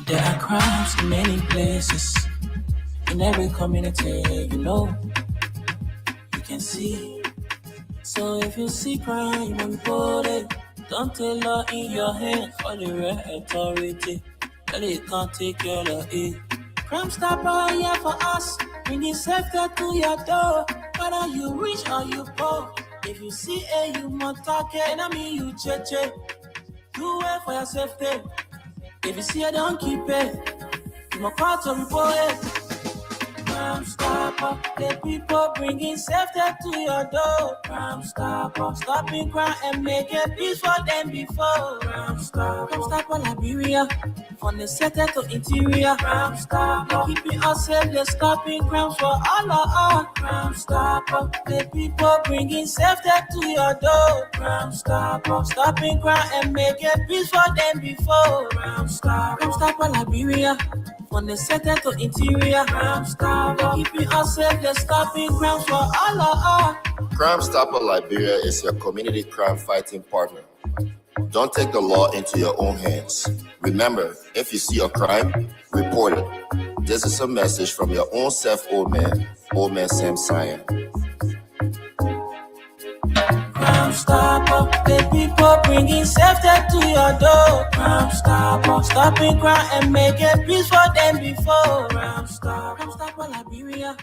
There are crimes in many places, in every community, you can see. So if you see crime, report it. Don't take law in your hands for the real authority. Well, it can't take care of it. Crime Stopper here for us, bringing safety to your door. Whether you rich or you poor, if you see a human talking, I mean you cheche. Do it for your safety. If you see it, don't keep it. You must call to report it. Crime Stopper, the people bringing safety to your door. Crime Stopper, stopping crime and making peace for them before. Crime Stopper, Liberia, from the center to interior. Crime Stopper, keeping us safe, they're stopping crimes for all of us. Crime Stopper, the people bringing safety to your door. Crime Stopper, stopping crime and making peace for them before. Crime Stopper, Liberia, from the center to interior. Crime Stopper, keeping us safe, they're stopping crimes for all of us. Crime Stopper Liberia is your community crime fighting partner. Don't take the law into your own hands. Remember, if you see a crime, report it. This is a message from your own self, Old Man Sam Sion. Crime Stopper, the people bringing safety to your door. Crime Stopper, stopping crime and making peace for them before. Crime Stopper, Liberia,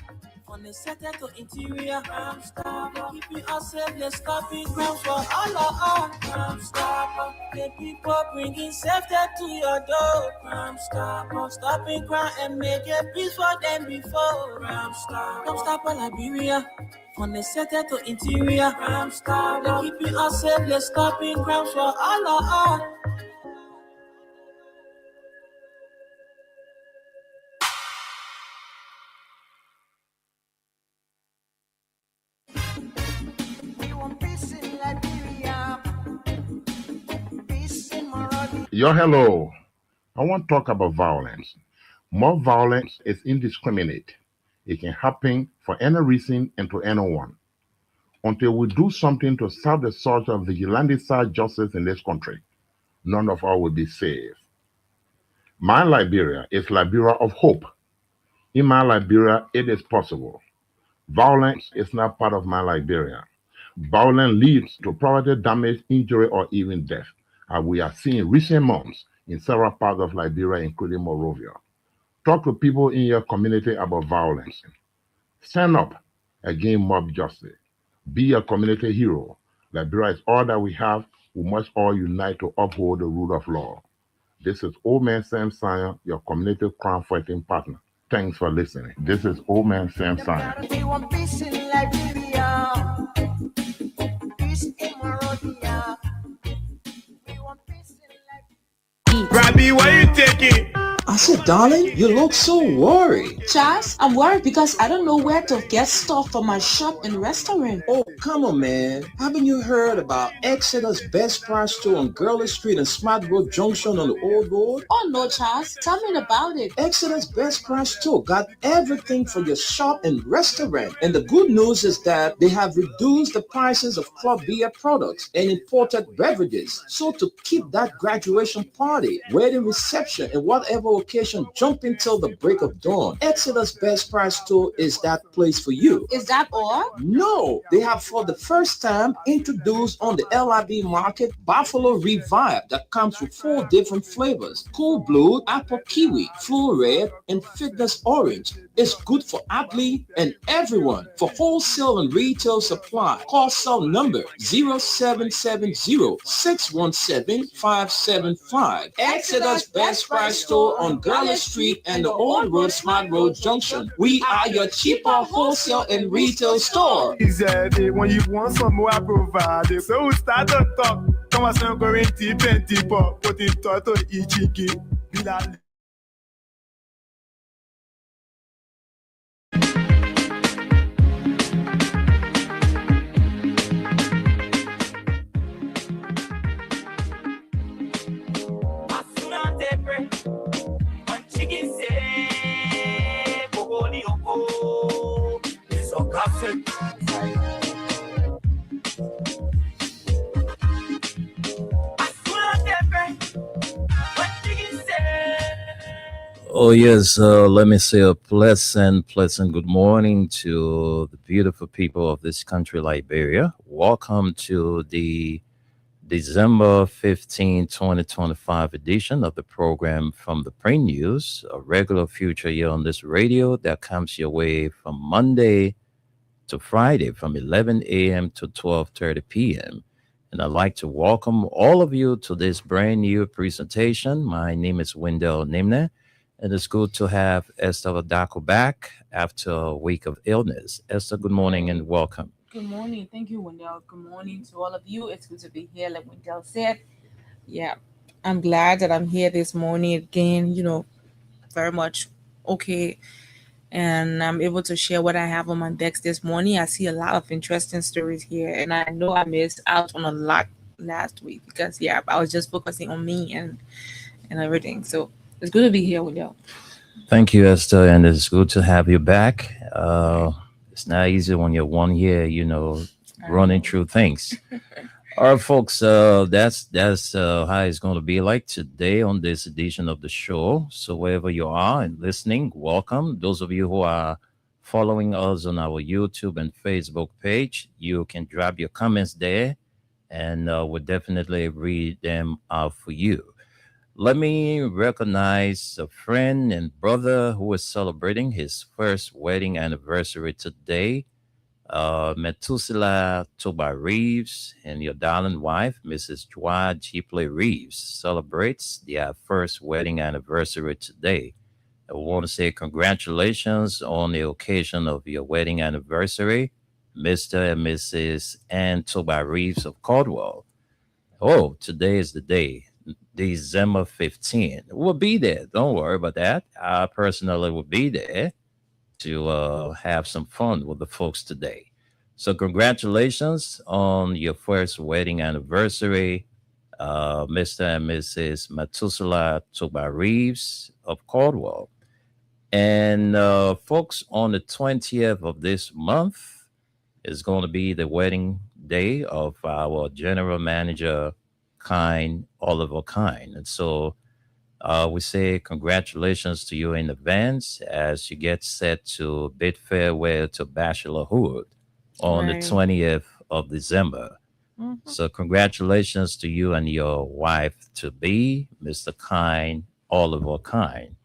from the center to interior. Crime Stopper, keeping us safe, let's stopping crimes for all of us. Crime Stopper, the people bringing safety to your door. Crime Stopper, stopping crime and making peace for them before. Crime Stopper, Liberia, from the center to interior. Crime Stopper, keeping us safe, let's stopping crimes for all of us. Yo, hello. I want to talk about violence. More violence is indiscriminate. It can happen for any reason and to anyone. Until we do something to stop the surge of vigilante-style justice in this country, none of us will be safe. My Liberia is Liberia of hope. In my Liberia, it is possible. Violence is not part of my Liberia. Violence leads to property damage, injury, or even death, as we are seeing in recent months in several parts of Liberia, including Monrovia. Talk to people in your community about violence. Stand up against mob justice. Be a community hero. Liberia is all that we have. We must all unite to uphold the rule of law. This is Old Man Sam Sion, your community crime fighting partner. Thanks for listening. This is Old Man Sam Sion. Abby, why you taking? I said, darling, you look so worried. Charles, I'm worried because I don't know where to get stuff for my shop and restaurant. Oh, come on, man. Haven't you heard about Exeter's Best Price Store on Gurley Street and Smart Road Junction on the Old Road? Oh no, Charles. Tell me about it. Exeter's Best Price Store got everything for your shop and restaurant. And the good news is that they have reduced the prices of club beer products and imported beverages. So to keep that graduation party, wedding reception, and whatever occasion jumping till the break of dawn, Exeter's Best Price Store is that place for you. Is that all? No, they have for the first time introduced on the LIB market Buffalo Revive that comes with 4 different flavors: Cool Blue, Apple Kiwi, Full Red, and Fitness Orange. It's good for athlete and everyone. For wholesale and retail supply, call cell number 0770-617-575. Exeter's Best Price Store on Gurley Street and the Old Road Smart Road Junction. We are your cheaper wholesale and retail store. He said, when you want some more, I provide. So we start to talk. Come on, some going deep and deeper. Put it to Ichiki. Bilal. Oh yes, let me say a pleasant good morning to the beautiful people of this country, Liberia. Welcome to the December 15, 2025 edition of the program from the Print News, a regular feature here on this radio that comes your way from Monday to Friday from 11 a.m. to 12:30 p.m. And I'd like to welcome all of you to this brand new presentation. My name is Wendell Nimne, and it's good to have Esther Odako back after a week of illness. Esther, good morning and welcome. Good morning. Thank you, Wendell. Good morning to all of you. It's good to be here, like Wendell said. Yeah, I'm glad that I'm here this morning again, very much okay. And I'm able to share what I have on my decks this morning. I see a lot of interesting stories here, and I know I missed out on a lot last week because, I was just focusing on me and everything. So it's good to be here, Wendell. Thank you, Esther, and it's good to have you back. It's not easy when you're 1 year, running through things. All right, folks, that's how it's going to be like today on this edition of the show. So wherever you are and listening, welcome. Those of you who are following us on our YouTube and Facebook page, you can drop your comments there, and we'll definitely read them out for you. Let me recognize a friend and brother who is celebrating his first wedding anniversary today. Methuselah Toba Reeves and your darling wife, Mrs. Joa Chipley Reeves, celebrates their first wedding anniversary today. I want to say congratulations on the occasion of your wedding anniversary, Mr. and Mrs. Ann Toba Reeves of Caldwell. Oh, today is the day, December 15th. We'll be there. Don't worry about that. I personally will be there to have some fun with the folks today. So congratulations on your first wedding anniversary, Mr. and Mrs. Methuselah Toba Reeves of Caldwell. And folks, on the 20th of this month is going to be the wedding day of our general manager, Oliver Kine. And so we say congratulations to you in advance as you get set to bid farewell to bachelorhood on the 20th of December. Mm-hmm. So congratulations to you and your wife to be, Mr. Oliver Kine.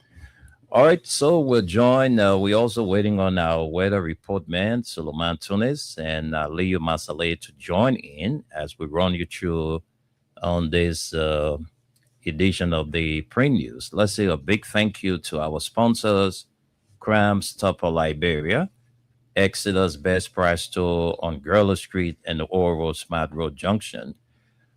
All right, so we'll join. We're also waiting on our weather report man, Suleiman Tunis, and Leo Masaleh to join in as we run you through on this edition of the Print News. Let's say a big thank you to our sponsors, Crams Tupper Liberia, Exeter's Best Price Store on Gurley Street and the Old Road Smart Road Junction,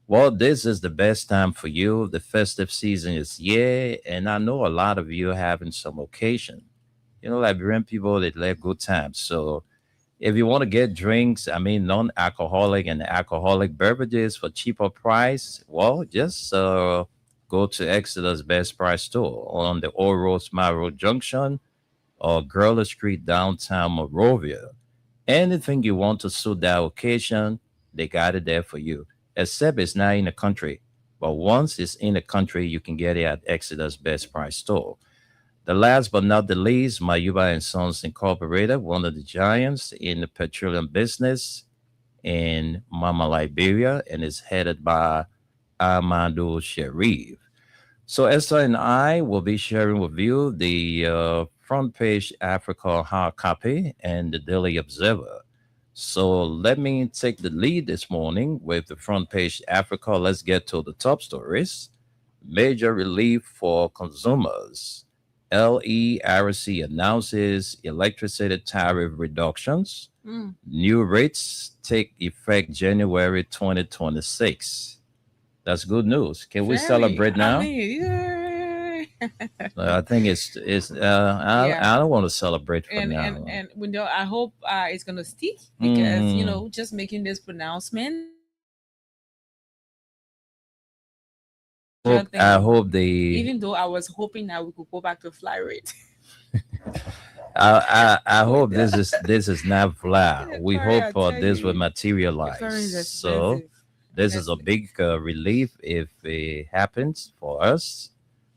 Well, this is the best time for you. The festive season is here, and I know a lot of you are having some occasion. Liberian people, they like good times. So if you want to get drinks, I mean, non-alcoholic and alcoholic beverages for cheaper price, well, just go to Exeter's Best Price store on the Old Road, Smile Road Junction, or Gurley Street, downtown Monrovia. Anything you want to suit that occasion, they got it there for you. Except it's not in the country. But once it's in the country, you can get it at Exeter's Best Price store. The last but not the least, Mayuba and Sons Incorporated, one of the giants in the petroleum business in Mama, Liberia, and is headed by Amadou Sharif. So Esther and I will be sharing with you the front page Africa hard copy and the Daily Observer. So let me take the lead this morning with the front page Africa. Let's get to the top stories. Major relief for consumers. LERC announces electricity tariff reductions. New rates take effect January 2026. That's good news. Can we celebrate now? I think it's I don't want to celebrate for now. And Wendell, I hope it's gonna stick because just making this pronouncement. I hope they. Even though I was hoping that we could go back to fly rate. I hope this is not fly. We hope this will materialize. So this is a big relief if it happens for us.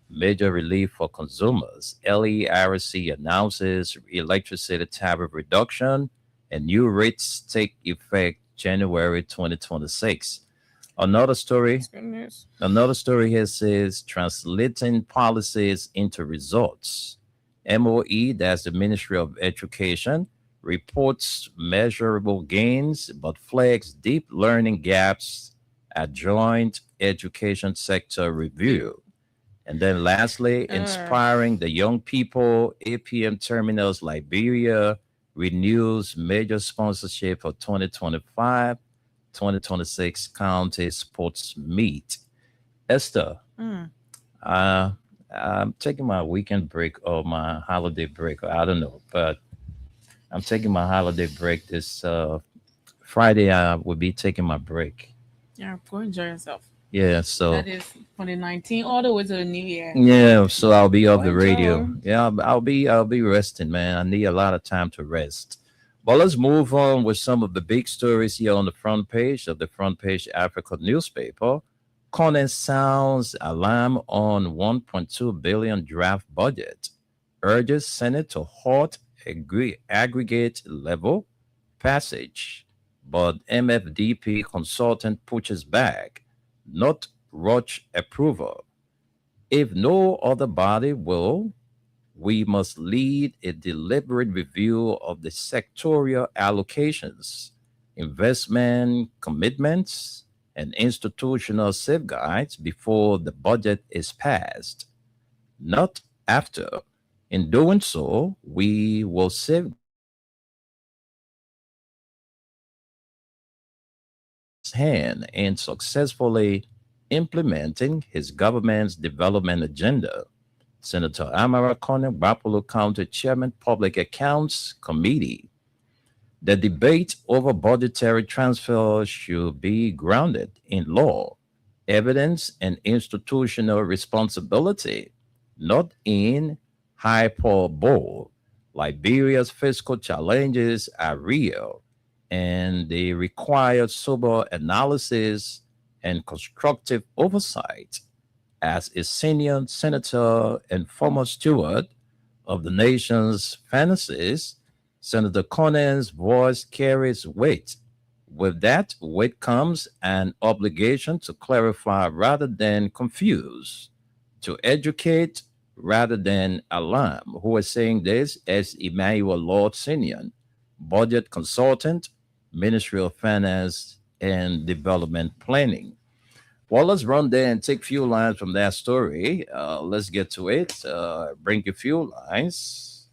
Major relief for consumers. LERC announces electricity tariff reduction and new rates take effect January 2026. Another story here says translating policies into results. MOE, that's the Ministry of Education, reports measurable gains but flags deep learning gaps at joint education sector review. And then lastly, inspiring the young people, APM Terminals Liberia renews major sponsorship for 2025-2026 County Sports Meet. Esther, I'm taking my weekend break or my holiday break. I don't know, but I'm taking my holiday break this Friday. I will be taking my break. Yeah, go enjoy yourself. Yeah, so that is 2019 all the way to the new year. Yeah, so I'll be off the radio. Yeah, I'll be resting, man. I need a lot of time to rest. But let's move on with some of the big stories here on the front page of the Front Page Africa newspaper. Conan sounds alarm on 1.2 billion draft budget. Urges Senate to halt aggregate level passage. But MFDP consultant pushes back. Not rush approval. If no other body will, we must lead a deliberate review of the sectorial allocations, investment commitments, and institutional safeguards before the budget is passed, not after. In doing so, we will save hand in successfully implementing his government's development agenda. Senator Amara Kone, Bapolo County Chairman, Public Accounts Committee. The debate over budgetary transfers should be grounded in law, evidence, and institutional responsibility, not in hyperbole. Liberia's fiscal challenges are real, and they require sober analysis and constructive oversight. As a senior senator and former steward of the nation's finances, Senator Conan's voice carries weight. With that weight comes an obligation to clarify rather than confuse, to educate rather than alarm. Who is saying this? As Emmanuel Lord Senior, budget consultant, Ministry of Finance and Development Planning. Well, let's run there and take a few lines from that story. Let's get to it. Bring a few lines.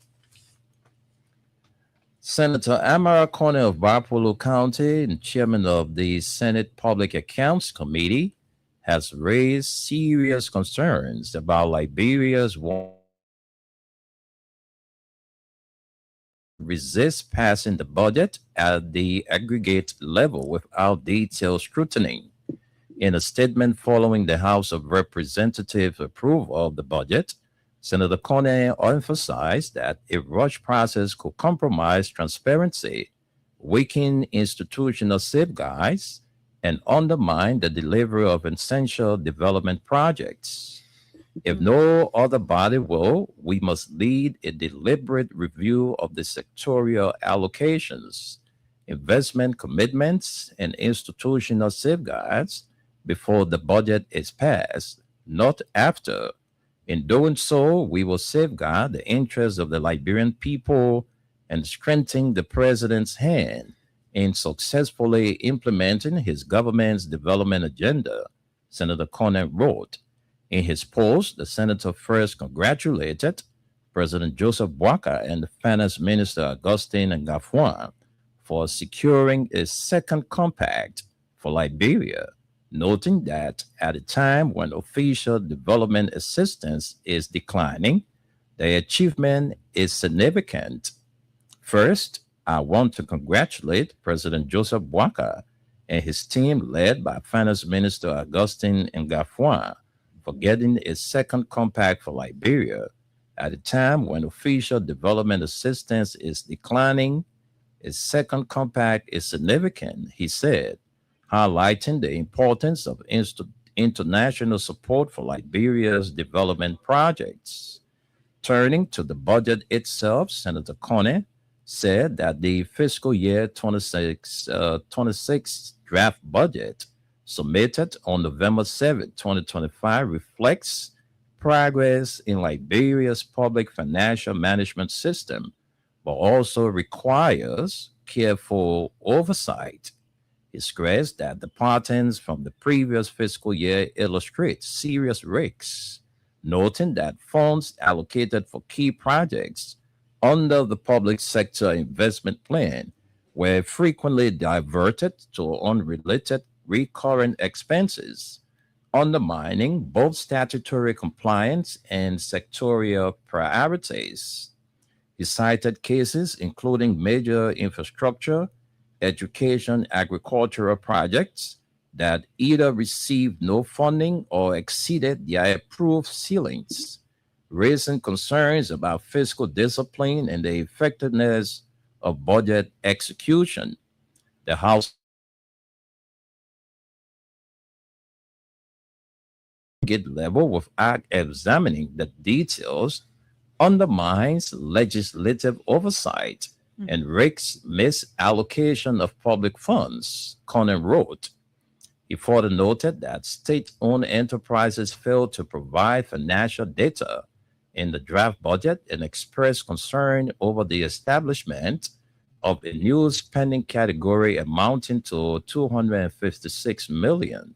Senator Amara Corner of Bapolo County and chairman of the Senate Public Accounts Committee has raised serious concerns about Liberia's resist passing the budget at the aggregate level without detailed scrutiny. In a statement following the House of Representatives' approval of the budget, Senator Cornell emphasized that a rush process could compromise transparency, weaken institutional safeguards, and undermine the delivery of essential development projects. If no other body will, we must lead a deliberate review of the sectorial allocations, investment commitments, and institutional safeguards before the budget is passed, not after. In doing so, we will safeguard the interests of the Liberian people and strengthen the president's hand in successfully implementing his government's development agenda, Senator Cornell wrote. In his post, the senator first congratulated President Joseph Boakai and the Finance Minister Augustine Ngafuan for securing a second compact for Liberia, noting that at a time when official development assistance is declining, the achievement is significant. First, I want to congratulate President Joseph Boakai and his team led by Finance Minister Augustine Ngafuan for getting a second compact for Liberia at a time when official development assistance is declining. A second compact is significant, he said, highlighting the importance of international support for Liberia's development projects. Turning to the budget itself, Senator Cornell said that the fiscal year 26 draft budget submitted on November 7, 2025 reflects progress in Liberia's public financial management system, but also requires careful oversight. He stressed that the patterns from the previous fiscal year illustrate serious risks, noting that funds allocated for key projects under the public sector investment plan were frequently diverted to unrelated recurrent expenses, undermining both statutory compliance and sectorial priorities. He cited cases including major infrastructure, education, agricultural projects that either received no funding or exceeded their approved ceilings, raising concerns about fiscal discipline and the effectiveness of budget execution. The House level without examining the details undermines legislative oversight and risks misallocation of public funds, Conan wrote. He further noted that state-owned enterprises failed to provide financial data in the draft budget and expressed concern over the establishment of a new spending category amounting to $256 million,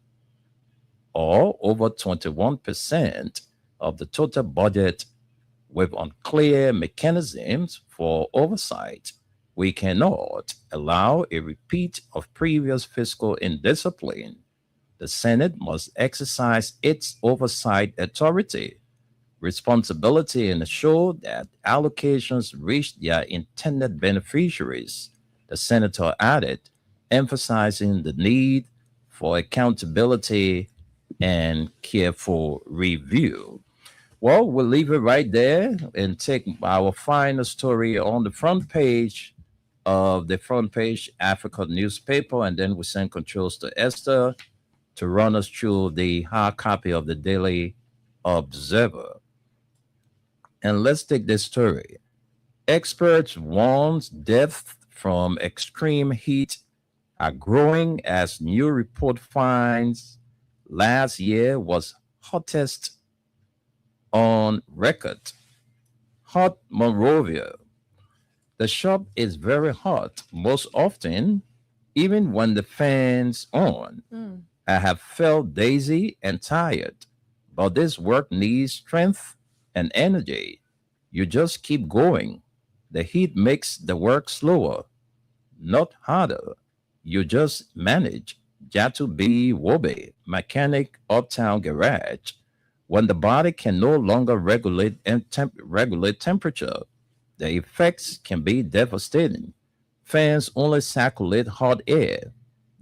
or over 21% of the total budget, with unclear mechanisms for oversight. We cannot allow a repeat of previous fiscal indiscipline. The Senate must exercise its oversight authority, responsibility, and ensure that allocations reach their intended beneficiaries, the senator added, emphasizing the need for accountability and careful review. Well, we'll leave it right there and take our final story on the front page of the Front Page Africa newspaper, and then we send controls to Esther to run us through the hard copy of the Daily Observer. And let's take this story. Experts warn deaths from extreme heat are growing as new report finds last year was hottest on record. Hot Monrovia. The shop is very hot most often, even when the fan's on. I have felt dizzy and tired, but this work needs strength and energy. You just keep going. The heat makes the work slower, not harder. You just manage. Jatu B. Wobe, mechanic, uptown garage. When the body can no longer regulate temperature, the effects can be devastating. Fans only circulate hot air.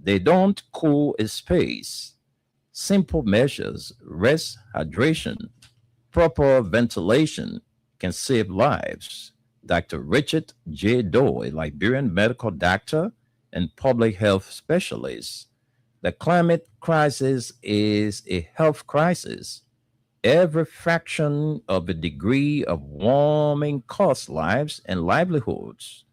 They don't cool a space. Simple measures, rest, hydration, proper ventilation can save lives. Dr. Richard J. Doe, a Liberian medical doctor and public health specialist. The climate crisis is a health crisis. Every fraction of a degree of warming costs lives and livelihoods.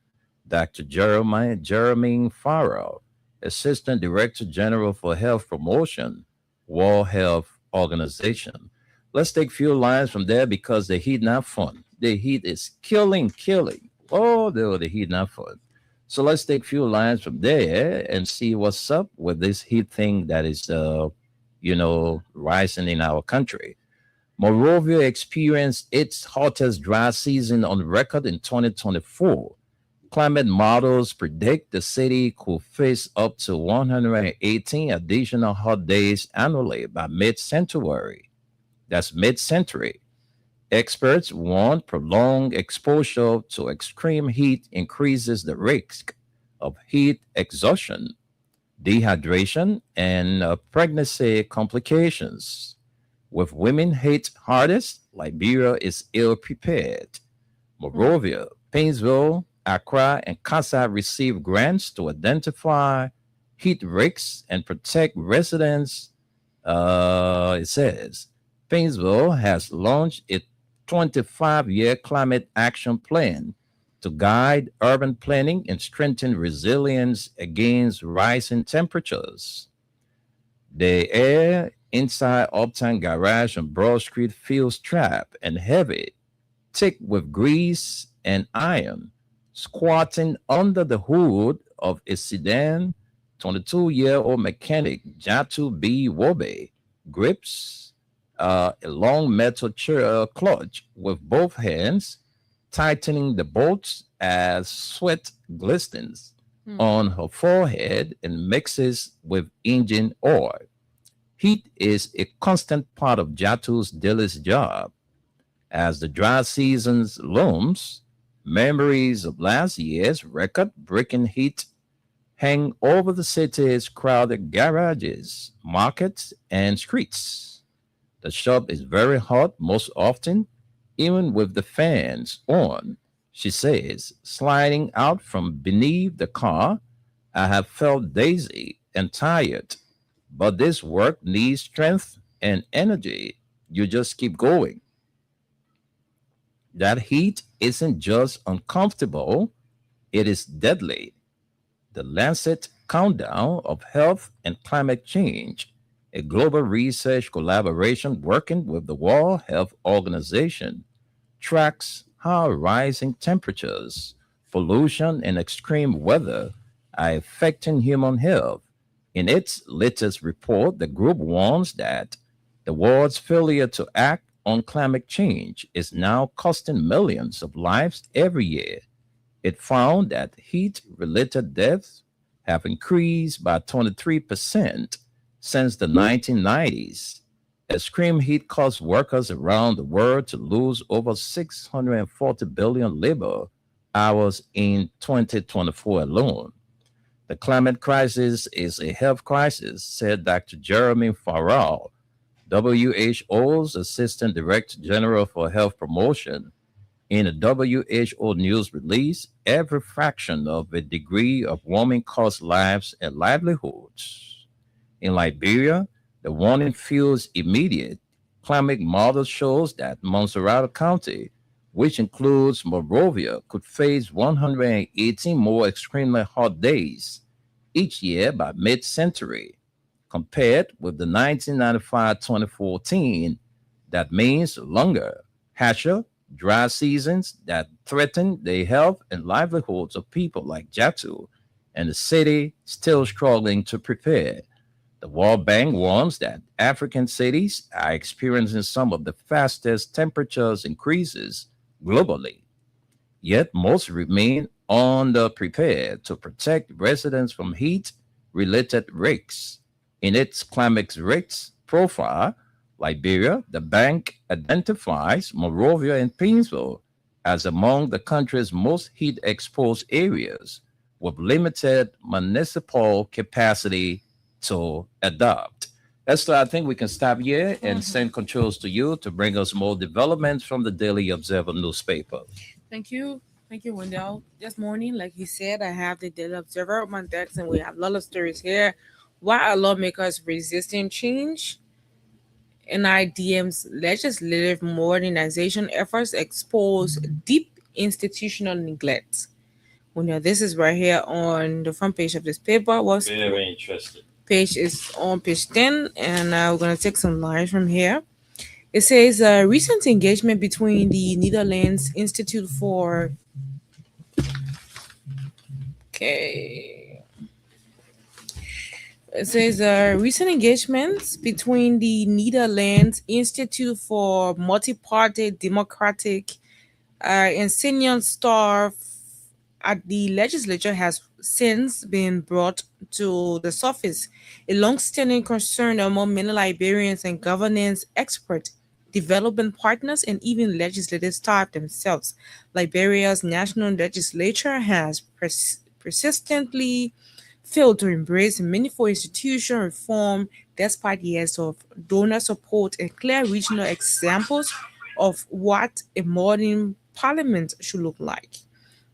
Dr. Jeremy Farrell, Assistant Director General for Health Promotion, World Health Organization. Let's take a few lines from there because the heat not fun. The heat is killing. Oh, the heat not fun. So let's take a few lines from there and see what's up with this heat thing that is, rising in our country. Monrovia experienced its hottest dry season on record in 2024. Climate models predict the city could face up to 118 additional hot days annually by mid-century. That's mid-century. Experts warn prolonged exposure to extreme heat increases the risk of heat exhaustion, dehydration, and pregnancy complications. With women hit hardest, Liberia is ill prepared. Monrovia, Painesville, Accra, and Casa received grants to identify heat risks and protect residents. It says Painesville has launched its 25-year climate action plan to guide urban planning and strengthen resilience against rising temperatures. The air inside Uptown Garage and Broad Street feels trapped and heavy, thick with grease and iron. Squatting under the hood of a sedan, 22-year-old mechanic Jatu B. Wobe grips a long metal clutch with both hands, tightening the bolts as sweat glistens on her forehead and mixes with engine oil. Heat is a constant part of Jatu's daily job. As the dry seasons looms, memories of last year's record-breaking heat hang over the city's crowded garages, markets, and streets. The shop is very hot most often, even with the fans on, she says, sliding out from beneath the car. I have felt dizzy and tired, but this work needs strength and energy. You just keep going. That heat isn't just uncomfortable, it is deadly. The Lancet Countdown of Health and Climate Change, a global research collaboration working with the World Health Organization, tracks how rising temperatures, pollution, and extreme weather are affecting human health. In its latest report, the group warns that the world's failure to act on climate change is now costing millions of lives every year. It found that heat-related deaths have increased by 23% since the 1990s. Extreme heat caused workers around the world to lose over 640 billion labor hours in 2024 alone. The climate crisis is a health crisis, said Dr. Jeremy Farrell, WHO's Assistant Director General for Health Promotion. In a WHO news release, every fraction of a degree of warming costs lives and livelihoods. In Liberia, the warning feels immediate. Climate model shows that Montserrat County, which includes Monrovia, could face 118 more extremely hot days each year by mid-century, compared with the 1995-2014. That means longer, harsher, dry seasons that threaten the health and livelihoods of people like Jatu and the city still struggling to prepare. The World Bank warns that African cities are experiencing some of the fastest temperatures increases globally. Yet most remain underprepared to protect residents from heat-related risks. In its climate risks profile, Liberia, the bank identifies Monrovia and Painesville as among the country's most heat-exposed areas, with limited municipal capacity to adapt. Esther, I think we can stop here and send controls to you to bring us more developments from the Daily Observer newspaper. Thank you. Thank you, Wendell. This morning, like he said, I have the Daily Observer on my desk, and we have a lot of stories here. Why are lawmakers resisting change? NIDM's legislative modernization efforts expose deep institutional neglect. Wendell, this is right here on the front page of this paper. Very interesting. Page is on page 10, and we're going to take some lines from here. It says recent engagement between the Netherlands Institute for It says recent engagements between the Netherlands Institute for Multi-Party Democratic and senior staff at the legislature has since been brought to the surface. A long-standing concern among many Liberians and governance experts, development partners, and even legislative staff themselves. Liberia's national legislature has persistently failed to embrace meaningful institutional reform despite years of donor support and clear regional examples of what a modern parliament should look like.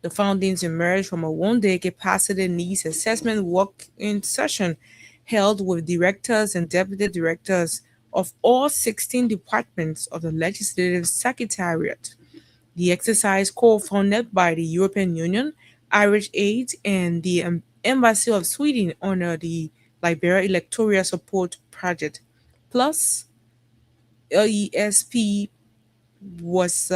The findings emerged from a one-day capacity needs assessment working session held with directors and deputy directors of all 16 departments of the Legislative Secretariat. The exercise, co-funded by the European Union, Irish Aid, and the Embassy of Sweden under the Liberia Electoral Support Project, plus LESP, was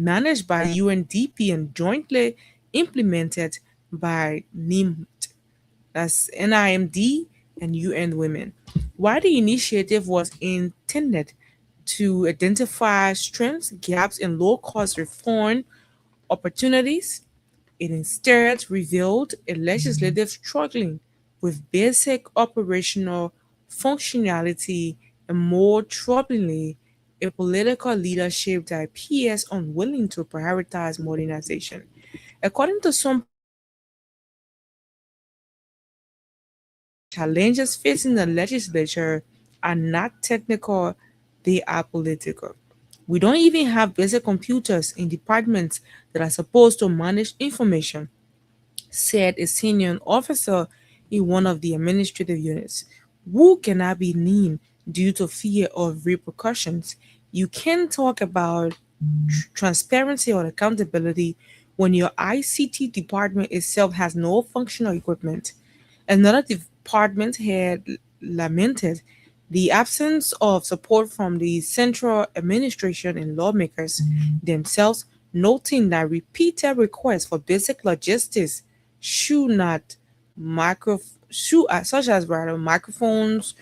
managed by UNDP and jointly implemented by NIMD, that's NIMD and UN Women. While the initiative was intended to identify strengths, gaps, and low-cost reform opportunities, it instead revealed a legislative struggling with basic operational functionality and, more troublingly, a political leadership that appears unwilling to prioritize modernization. According to some, challenges facing the legislature are not technical, they are political. We don't even have basic computers in departments that are supposed to manage information, said a senior officer in one of the administrative units, who cannot be named due to fear of repercussions. You can talk about transparency or accountability when your ICT department itself has no functional equipment. Another department head lamented the absence of support from the central administration and lawmakers themselves, noting that repeated requests for basic logistics should not such as rather microphones,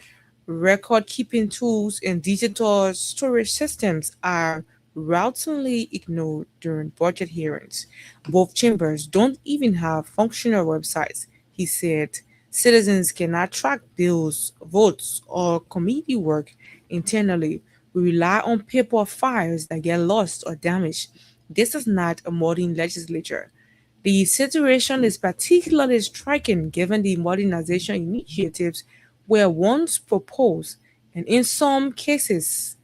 record keeping tools, and digital storage systems are routinely ignored during budget hearings. Both chambers don't even have functional websites, he said. Citizens cannot track bills, votes, or committee work internally. We rely on paper files that get lost or damaged. This is not a modern legislature. The situation is particularly striking given the modernization initiatives were once proposed and in some cases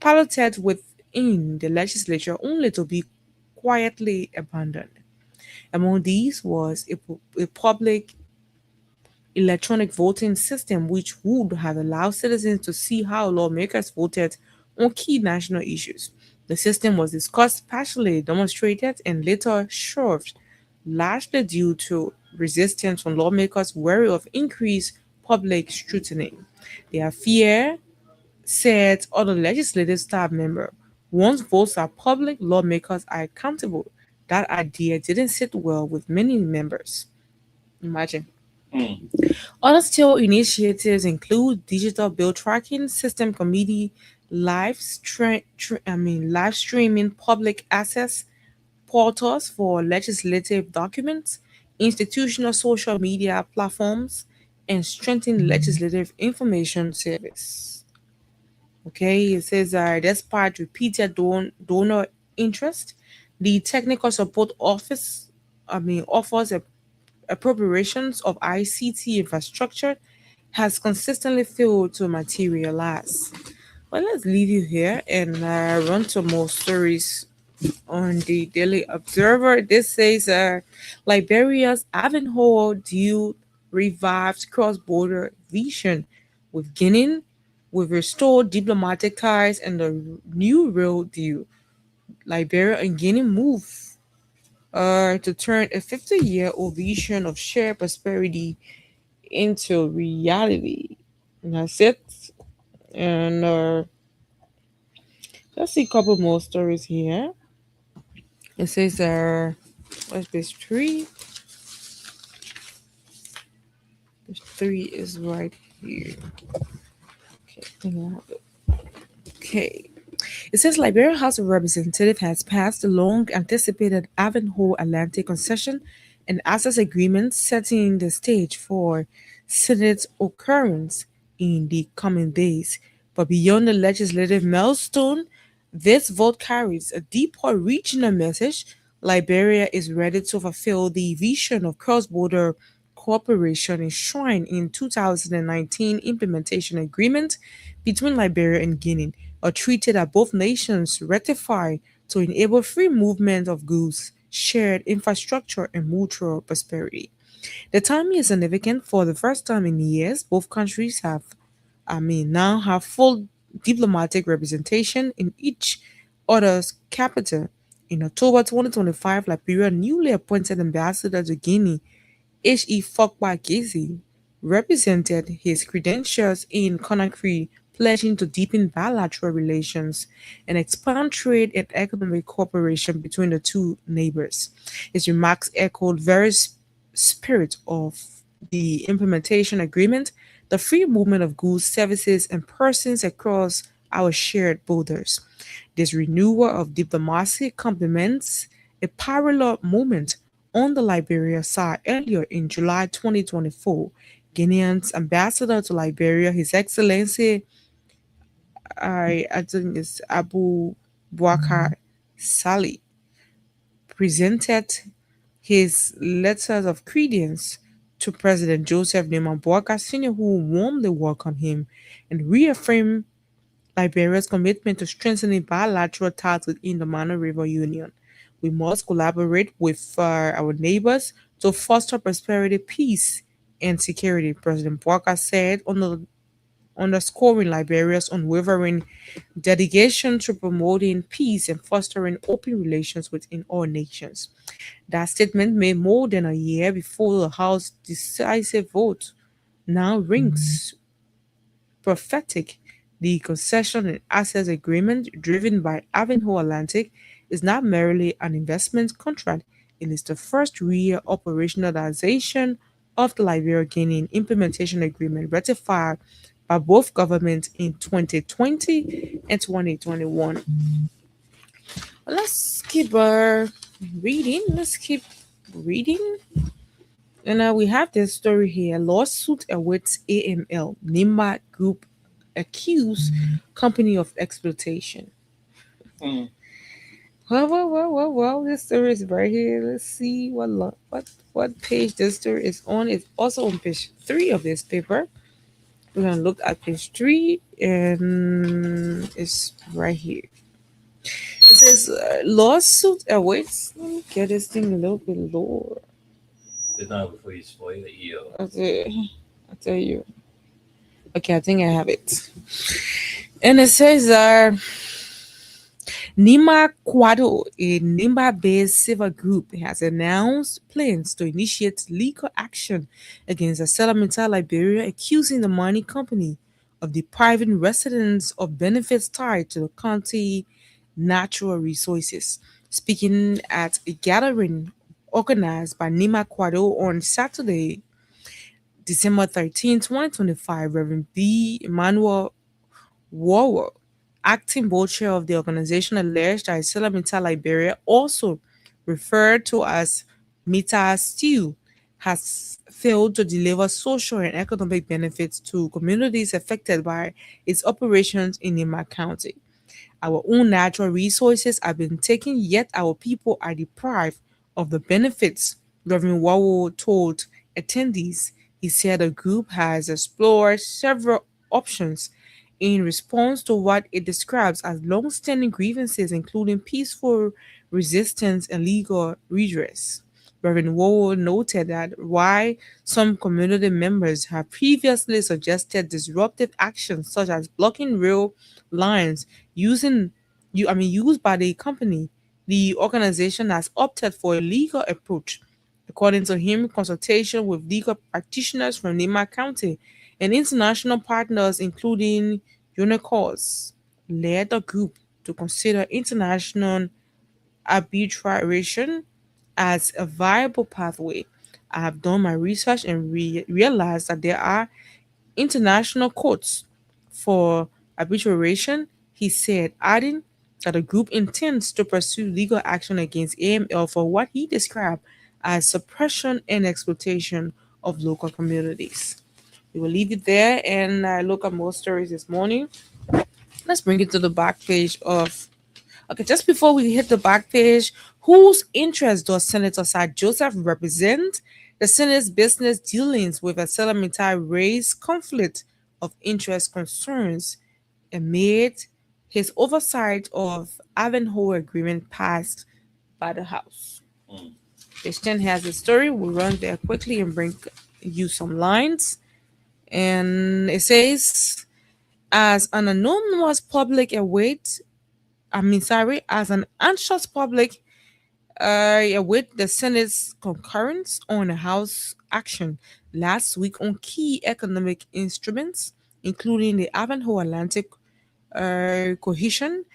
piloted within the legislature only to be quietly abandoned. Among these was a public electronic voting system which would have allowed citizens to see how lawmakers voted on key national issues. The system was discussed, partially demonstrated, and later shelved, largely due to resistance from lawmakers wary of increased public scrutiny. Their fear, said other legislative staff member, once votes are public, lawmakers are accountable. That idea didn't sit well with many members. Imagine. Other still initiatives include digital bill tracking system committee, live streaming public access portals for legislative documents, institutional social media platforms, and strengthen legislative information service. Okay, it says despite repeated donor interest, the technical support office, offers appropriations of ICT infrastructure has consistently failed to materialize. Well, let's leave you here and run to more stories on the Daily Observer. This says Liberia's Ivanhoe deal revives cross-border vision with Guinea, with restored diplomatic ties and the new rail deal. Liberia and Guinea move to turn a 50-year-old vision of shared prosperity into reality. And that's it. And let's see a couple more stories here. It says, what's page 3? Page 3 is right here. Okay, I think I have it. Okay. It says Liberia House of Representatives has passed the long-anticipated Ivanhoe Atlantic concession and access agreement, setting the stage for Senate's occurrence in the coming days. But beyond the legislative milestone, this vote carries a deeper regional message. Liberia is ready to fulfill the vision of cross-border cooperation enshrined in 2019 implementation agreement between Liberia and Guinea, a treaty that both nations ratified to enable free movement of goods, shared infrastructure, and mutual prosperity. The timing is significant. For the first time in years, both countries now have full diplomatic representation in each other's capital. In October 2025, Liberia newly appointed ambassador to Guinea, H.E. Fokpa Gezi, represented his credentials in Conakry, pledging to deepen bilateral relations and expand trade and economic cooperation between the two neighbors. His remarks echoed very spirit of the implementation agreement, the free movement of goods, services, and persons across our shared borders. This renewal of diplomacy complements a parallel movement on the Liberia side earlier in July 2024. Guinea's ambassador to Liberia, His Excellency, I think it's Abu Bakar Sali, presented his letters of credence to President Joseph Newman Boakai Sr., who warmly welcomed him and reaffirmed Liberia's commitment to strengthening bilateral ties within the Mano River Union. We must collaborate with our neighbors to foster prosperity, peace, and security, President Boakai said, underscoring Liberia's unwavering dedication to promoting peace and fostering open relations within all nations. That statement made more than a year before the House's decisive vote now rings prophetic. The concession and access agreement driven by Ivanhoe Atlantic is not merely an investment contract, it is the first real operationalization of the Liberia-Guinea Implementation Agreement ratified by both governments in 2020 and 2021. Let's keep reading. And we have this story here. Lawsuit awaits AML. Nimba Group accused company of exploitation. Well, this story is right here. Let's see what page this story is on. It's also on page 3 of this paper. We're going to look at page 3, and it's right here. It says, lawsuit awaits. Let me get this thing a little bit lower. Sit down before you spoil the ear. I'll tell you. Okay, I think I have it. And it says, Nima Quado, a Nimba-based civil group, has announced plans to initiate legal action against ArcelorMittal Liberia, accusing the mining company of depriving residents of benefits tied to the county natural resources. Speaking at a gathering organized by Nima Quado on Saturday, December 13, 2025, Reverend B. Emmanuel Warwer, acting board chair of the organization, alleged that ArcelorMittal Liberia also referred to as Mita Steel, has failed to deliver social and economic benefits to communities affected by its operations in Nema County. Our own natural resources have been taken, yet our people are deprived of the benefits, Reverend Wawo told attendees. He said the group has explored several options in response to what it describes as long-standing grievances, including peaceful resistance and legal redress. Reverend Wawo noted that while some community members have previously suggested disruptive actions such as blocking rail lines used by the company, the organization has opted for a legal approach. According to him, consultation with legal practitioners from Nema County and international partners, including UNICORS, led the group to consider international arbitration as a viable pathway. I have done my research and realized that there are international courts for arbitration, he said, adding that the group intends to pursue legal action against AML for what he described as suppression and exploitation of local communities. We will leave it there and look at more stories this morning. Let's bring it to the back page of. Okay, just before we hit the back page, whose interest does Senator Sir Joseph represent? The Senate's business dealings with Estela Mitai raise conflict of interest concerns amid his oversight of Ivanhoe Agreement passed by the House. Page 10 has the story. We'll run there quickly and bring you some lines. And it says, as an anonymous public as an anxious public await the Senate's concurrence on a House action last week on key economic instruments, including the Ivanhoe Atlantic Cohesion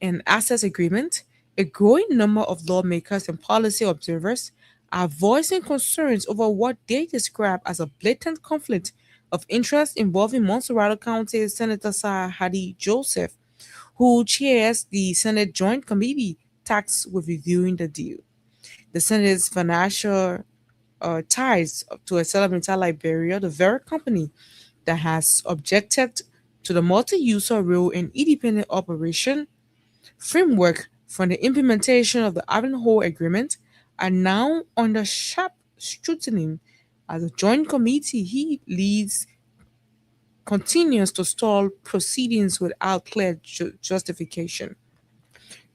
and Access Agreement. A growing number of lawmakers and policy observers are voicing concerns over what they describe as a blatant conflict of interest involving Montserrat County Senator Sir Hadi Joseph, who chairs the Senate Joint Committee tasked with reviewing the deal. The Senate's financial ties to Estela Mitai Liberia, the very company that has objected to the multi-user rule and independent operation framework for the implementation of the Ivanhoe Agreement, are now under sharp scrutiny as the joint committee he leads continues to stall proceedings without clear justification.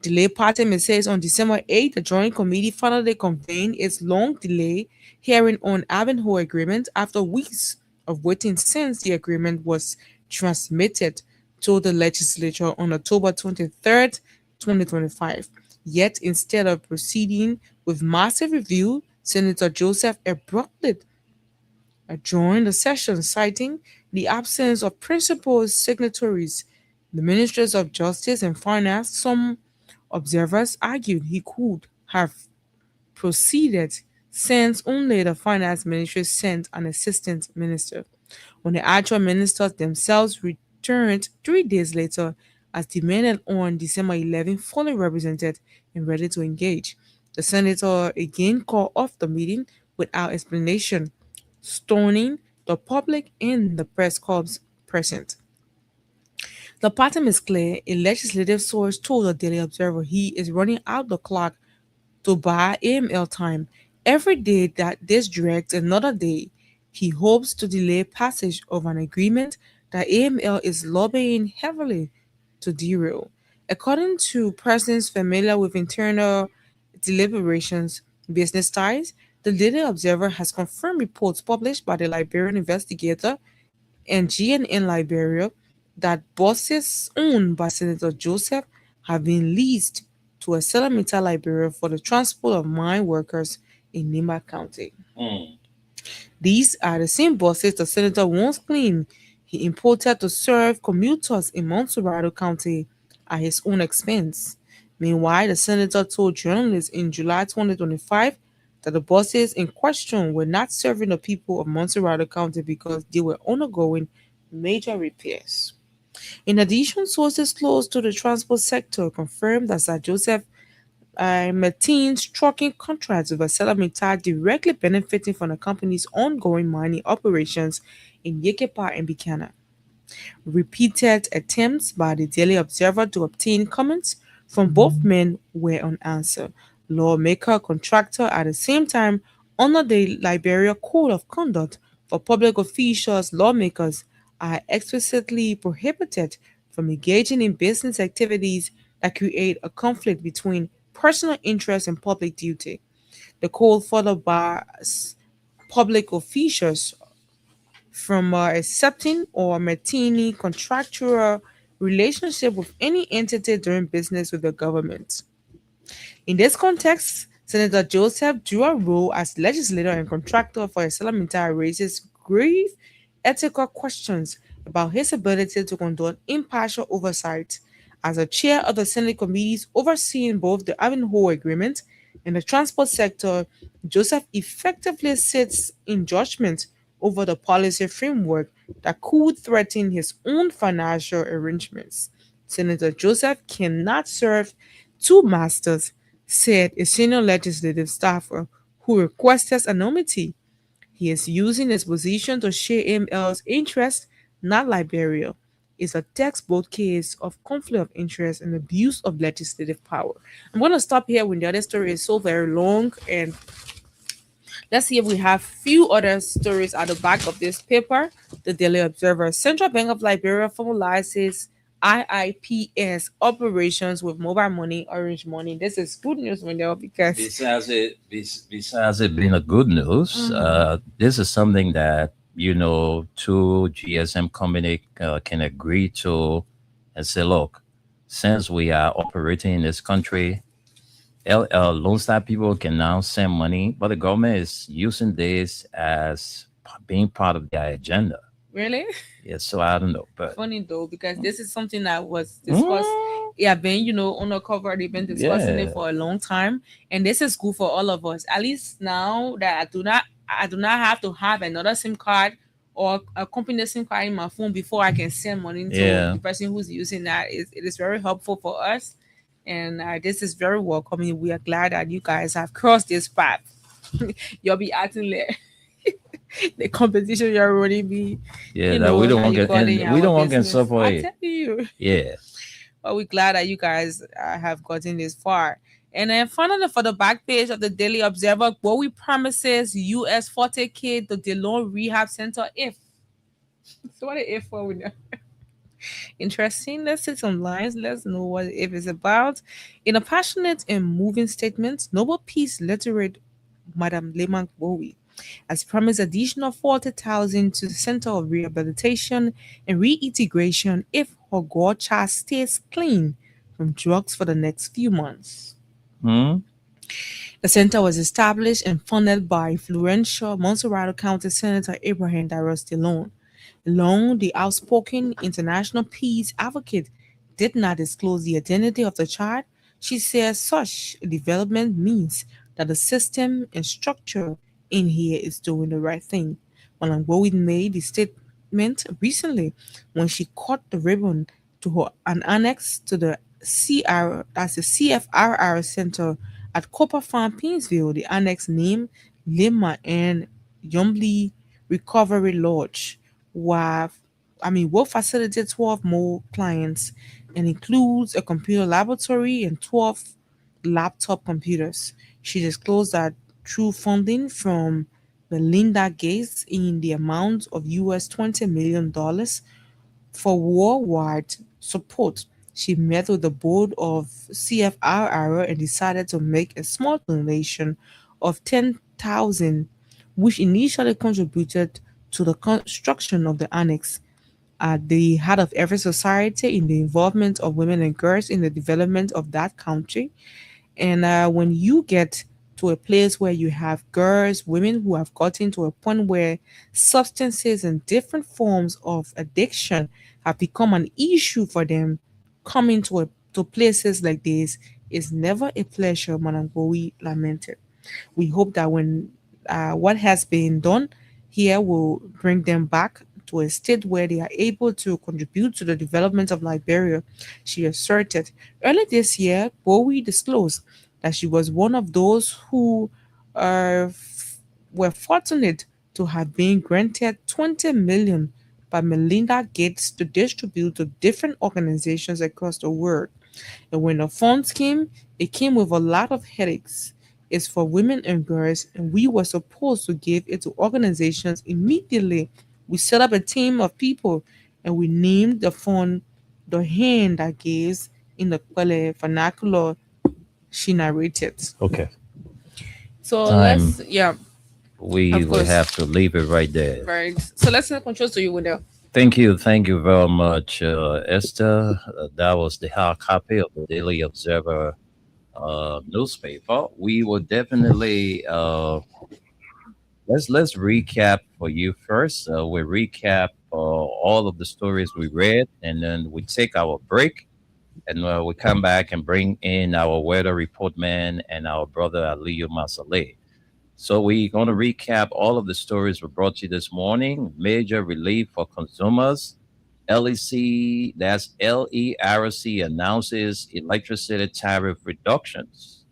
The Labour Party says on December 8, the Joint Committee finally convened its long delay hearing on Ivanhoe Agreement after weeks of waiting since the agreement was transmitted to the legislature on October 23rd, 2025. Yet, instead of proceeding with massive review, Senator Joseph abruptly adjourned the session, citing the absence of principal signatories. The Ministers of Justice and Finance, some observers argued he could have proceeded since only the Finance Ministry sent an assistant minister, when the actual ministers themselves returned 3 days later as demanded on December 11, fully represented and ready to engage. The senator again called off the meeting without explanation, stoning the public and the press corps present. The pattern is clear. A legislative source told the Daily Observer he is running out the clock to buy AML time. Every day that this drags another day, he hopes to delay passage of an agreement that AML is lobbying heavily to derail. According to persons familiar with internal deliberations, business ties, the Daily Observer has confirmed reports published by the Liberian investigator and GNN Liberia that buses owned by Senator Joseph have been leased to Estela Mitai Liberia for the transport of mine workers in Nema County. These are the same buses the senator once claimed he imported to serve commuters in Montserrat County at his own expense. Meanwhile, the senator told journalists in July 2025 that the buses in question were not serving the people of Montserrat County because they were undergoing major repairs. In addition, sources close to the transport sector confirmed that Sir Joseph Martin's trucking contracts with ArcelorMittal directly benefiting from the company's ongoing mining operations in Yekepa and Bikana. Repeated attempts by the Daily Observer to obtain comments from both men were unanswered. Lawmaker contractor at the same time under the Liberia Code of Conduct for public officials, lawmakers are explicitly prohibited from engaging in business activities that create a conflict between personal interest and public duty. The code further bars public officials from accepting or maintaining contractual relationship with any entity doing business with the government. In this context, Senator Joseph Dua role as legislator and contractor for Salaminta raises grave ethical questions about his ability to conduct impartial oversight. As a chair of the Senate committees overseeing both the Ivanhoe Agreement and the transport sector, Joseph effectively sits in judgment over the policy framework that could threaten his own financial arrangements. Senator Joseph cannot serve two masters, said a senior legislative staffer who requested anonymity. He is using his position to share ML's interest, not Liberia. It's a textbook case of conflict of interest and abuse of legislative power. I'm going to stop here when the other story is so very long, and let's see if we have few other stories at the back of this paper. The Daily Observer. Central Bank of Liberia formalizes IIPS operations with mobile money, Orange Money. This is good news, Wendell, because besides it being a good news, this is something that two GSM company can agree to and say, look, since we are operating in this country, Lone Star people can now send money, but the government is using this as being part of their agenda. really Yeah, so I don't know, but funny though, because this is something that was discussed. Yeah, been undercover. They've been discussing it Yeah. for a long time, and this is good for all of us. At least now that I do not have to have another SIM card or a company SIM card in my phone before I can send money to Yeah. the person who's using that. It is very helpful for us, and this is very welcoming. We are glad that you guys have crossed this path. You'll be acting like the competition you already be. yeah, that we don't want you to got in we our don't want to business. suffer. I tell you. Yeah. But we're glad that you guys have gotten this far. And then finally, for the back page of the Daily Observer, Bowie promises US 40K to Delon Rehab Center if. So what the if for we know? Interesting. Let's see some lines. Let's know what the if is about. In a passionate and moving statement, Nobel Peace Laureate Madam Lehman Bowie has promised additional 40,000 to the Center of Rehabilitation and Reintegration if her godchild stays clean from drugs for the next few months. Hmm? The center was established and funded by influential Montserrado County Senator Abraham Darius DeLone. DeLone, the outspoken international peace advocate, did not disclose the identity of the child. She says such a development means that the system and structure in here is doing the right thing. Madam Bowie made the statement recently when she cut the ribbon to an annex to the that's the CFRR Center at Copper Farm, Painesville. The annex named Lima and Yumbly Recovery Lodge will facilitate 12 more clients and includes a computer laboratory and 12 laptop computers. She disclosed that through funding from Melinda Gates in the amount of US $20 million for worldwide support, she met with the board of CFRR and decided to make a small donation of 10,000, which initially contributed to the construction of the annex. At the heart of every society in the involvement of women and girls in the development of that country. And when you get to a place where you have girls, women who have gotten to a point where substances and different forms of addiction have become an issue for them, coming to places like this is never a pleasure, Madam Bowie lamented. We hope that when what has been done here will bring them back to a state where they are able to contribute to the development of Liberia, she asserted. Early this year, Bowie disclosed that she was one of those who were fortunate to have been granted 20 million by Melinda Gates to distribute to different organizations across the world. And when the funds came, it came with a lot of headaches. It's for women and girls, and we were supposed to give it to organizations immediately. We set up a team of people and we named the fund the hand that gives in the Kwele vernacular she narrated. Okay. So Time. yeah, We of will course. have to leave it right there. Right. So let's send controls to you, Wendell. Thank you very much, Esther. That was the hard copy of the Daily Observer newspaper. We will definitely let's recap for you first. We recap all of the stories we read, and then we take our break, and we come back and bring in our weather report man and our brother Aliyu Masaleh. So we're going to recap all of the stories we brought you this morning. Major relief for consumers. LEC, that's LERC, announces electricity tariff reductions,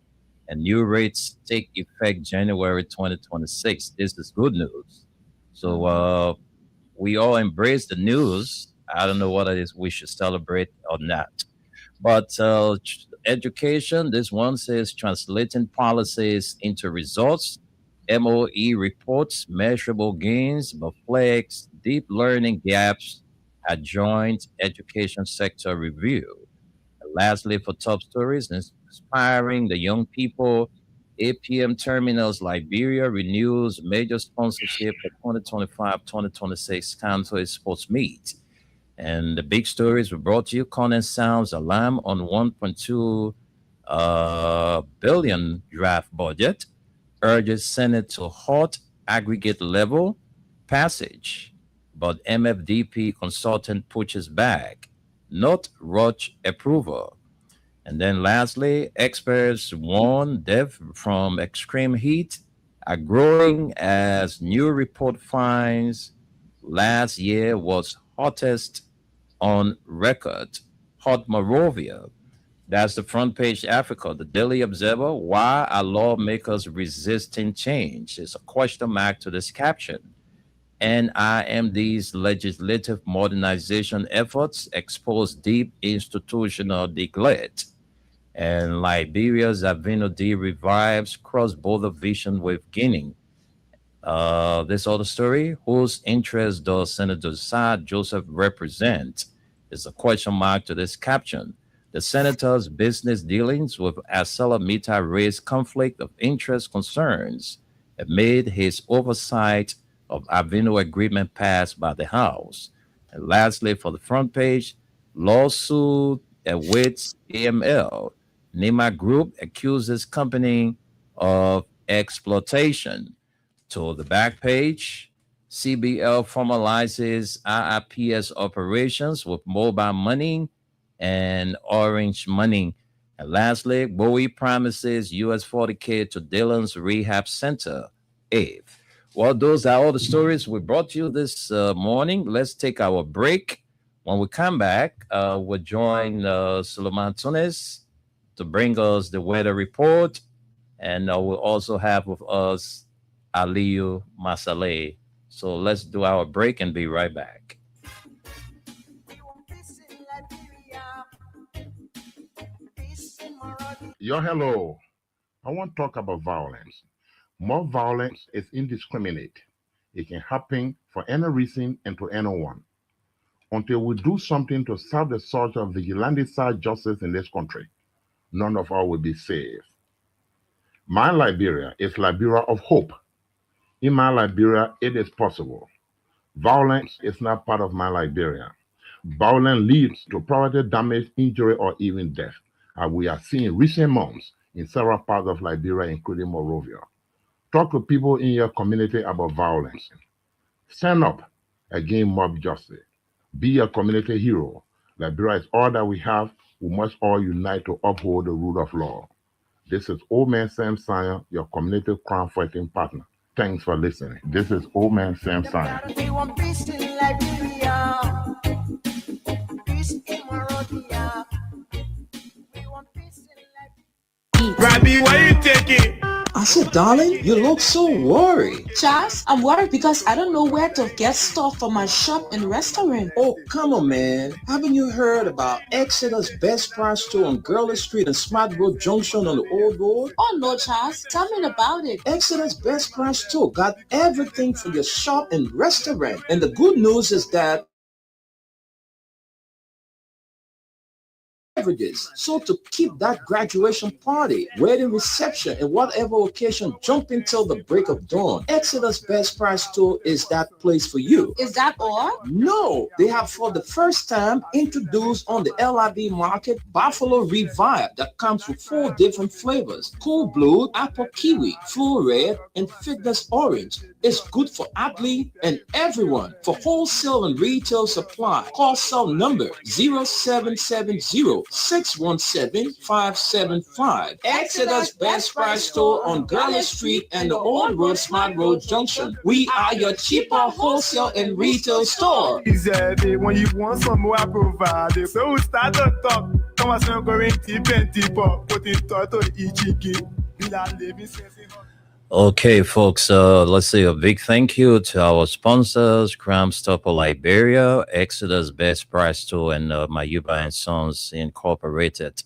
and new rates take effect January 2026. This is good news. So we all embrace the news. I don't know what it is we should celebrate or not. But education, this one says translating policies into results. MOE reports measurable gains but flags deep learning gaps at joint education sector review. And lastly, for top stories, inspiring the young people, APM Terminals Liberia renews major sponsorship for 2025-2026 Canto Sports Meet. And the big stories we brought to you, Conan sounds alarm on 1.2 billion draft budget, urges Senate to halt aggregate level passage, but MFDP consultant pushes back, not rush approval. And then lastly, experts warn death from extreme heat are growing as new report finds last year was hottest on record. Hot Morovia. That's the front page Africa, the Daily Observer. Why are lawmakers resisting change? It's a question mark to this caption. NIMD's legislative modernization efforts expose deep institutional neglect. And Liberia's Avino D revives cross-border vision with Guinea. This other story, whose interest does Senator Saad Joseph represent? Is a question mark to this caption. The senator's business dealings with ArcelorMittal raised conflict of interest concerns amid his oversight of Avino agreement passed by the House. And lastly, for the front page, lawsuit awaits AML. Nima Group accuses company of exploitation. To the back page, CBL formalizes RIPS operations with mobile money and Orange Money. And lastly, Bowie promises US 40K to Dillon's Rehab Center. Well, those are all the stories we brought you this morning. Let's take our break. When we come back, we'll join Suleiman Tunis to bring us the weather report. And we'll also have with us Aliyu Masaleh. So let's do our break and be right back. Hello. I want to talk about violence. More violence is indiscriminate. It can happen for any reason and to anyone. Until we do something to serve the sort of vigilante-side justice in this country, none of us will be safe. My Liberia is Liberia of hope. In my Liberia, it is possible. Violence is not part of my Liberia. Violence leads to property damage, injury, or even death, as we are seeing recent months in several parts of Liberia, including Morovia. Talk to people in your community about violence. Stand up against mob justice. Be a community hero. Liberia is all that we have. We must all unite to uphold the rule of law. This is Old Man Sam Sion, your community crime fighting partner. Thanks for listening. This is Old Man Sam Sion. Right baby, why you taking? I said, darling, you look so worried. Charles, I'm worried because I don't know where to get stuff for my shop and restaurant. Oh, come on, man. Haven't you heard about Exeter's Best Price Store on Gurley Street and Smart Road Junction on the Old Road? Oh no, Charles, tell me about it. Exeter's Best Price Store got everything for your shop and restaurant. And the good news is that beverages. So to keep that graduation party, wedding reception, and whatever occasion jump until the break of dawn, Exeter's Best Price Store is that place for you. Is that all? No, they have for the first time introduced on the LIB market Buffalo Revive that comes with 4 different flavors: Cool Blue, Apple Kiwi, Full Red, and Fitness Orange. It's good for athlete and everyone. For wholesale and retail supply, call cell number 0770-617-575. Exeter's Best Price Store on Gurley Street and the Old Road Smart Road Junction. We are your cheaper wholesale and retail store. He said, when you want some more, I provide. So we start to talk. Come on, some going deep and deeper. Put it to Ichiki. We are living since. Okay, folks, let's say a big thank you to our sponsors, Crime Stopper Liberia, Exeter's Best Price Store, and Mayuba and Sons Incorporated.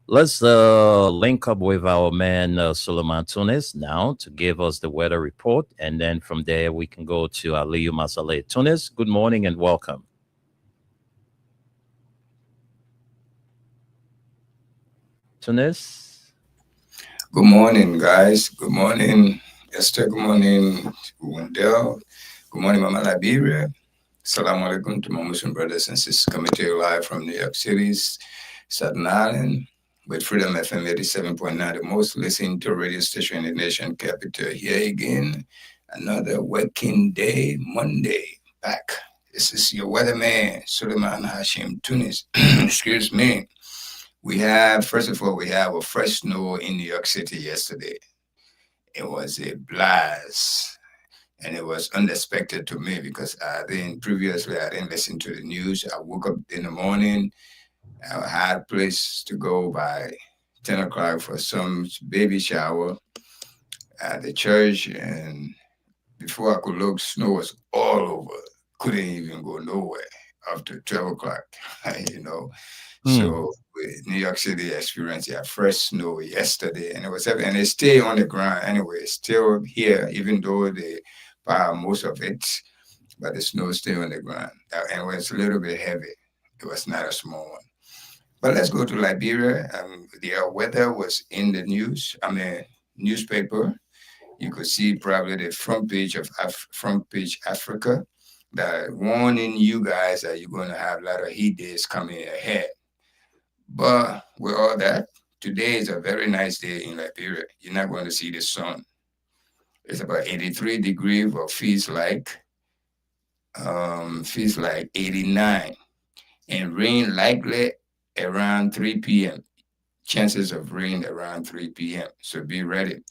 Let's link up with our man, Suleiman Tunis, now to give us the weather report. And then from there, we can go to Aliyu Masaleh. Tunis, good morning and welcome. Tunis? Good morning, guys. Good morning, Esther. Good morning, Wendell. Good morning, Mama Liberia. Assalamu alaikum to my Muslim brothers and sisters coming to you live from New York City, Staten Island, with Freedom FM 87.9, the most listened to radio station in the nation capital. Here again, another working day, Monday, back. This is your weatherman, Suleiman Hashim Tunis. Excuse me. First of all, we have a fresh snow in New York City yesterday. It was a blast, and it was unexpected to me because previously I didn't listen to the news. I woke up in the morning, I had a place to go by 10 o'clock for some baby shower at the church, and before I could look, snow was all over. Couldn't even go nowhere after 12 o'clock, you know. So New York City experienced fresh snow yesterday, and it's still on the ground anyway. It's still here, even though they piled most of it, but the snow is still on the ground. And it was a little bit heavy. It was not a small one. But let's go to Liberia. The weather was in the news. Newspaper. You could see probably the front page Africa, that warning you guys that you're going to have a lot of heat days coming ahead. But with all that, today is a very nice day in Liberia. You're not going to see the sun. It's about 83 degrees, but feels like 89. And rain likely around 3 p.m. Chances of rain around 3 p.m. So be ready.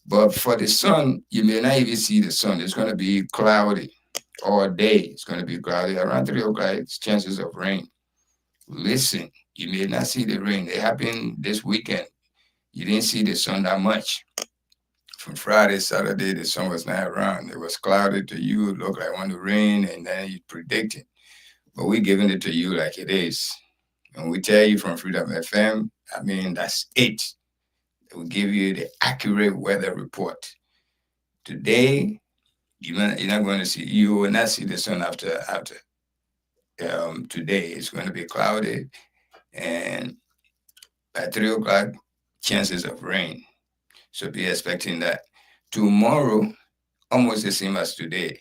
But for the sun, you may not even see the sun. It's going to be cloudy all day. It's going to be cloudy. Around 3 o'clock, chances of rain. Listen, you may not see the rain. It happened this weekend. You didn't see the sun that much. From Friday, Saturday, the sun was not around. It was cloudy to you. It looked like it wanted to rain, and then you predict it. But we're giving it to you like it is. And we tell you from Freedom FM, that's it. We give you the accurate weather report. Today, you will not see the sun after. Today it's going to be cloudy, and at 3 o'clock, chances of rain. So be expecting that. Tomorrow, almost the same as today,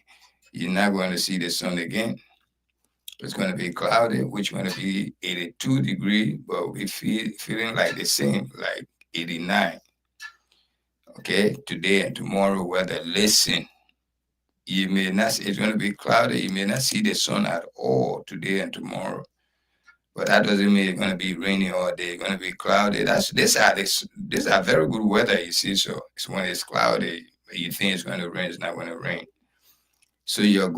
you're not going to see the sun again. It's going to be cloudy, which is going to be 82 degrees, but we feeling like the same, like 89. Okay, today and tomorrow weather. Listen. You may not see, it's going to be cloudy. You may not see the sun at all today and tomorrow. But that doesn't mean it's going to be rainy all day. It's going to be cloudy. These are very good weather, you see. So it's when it's cloudy, you think it's going to rain, it's not going to rain. So your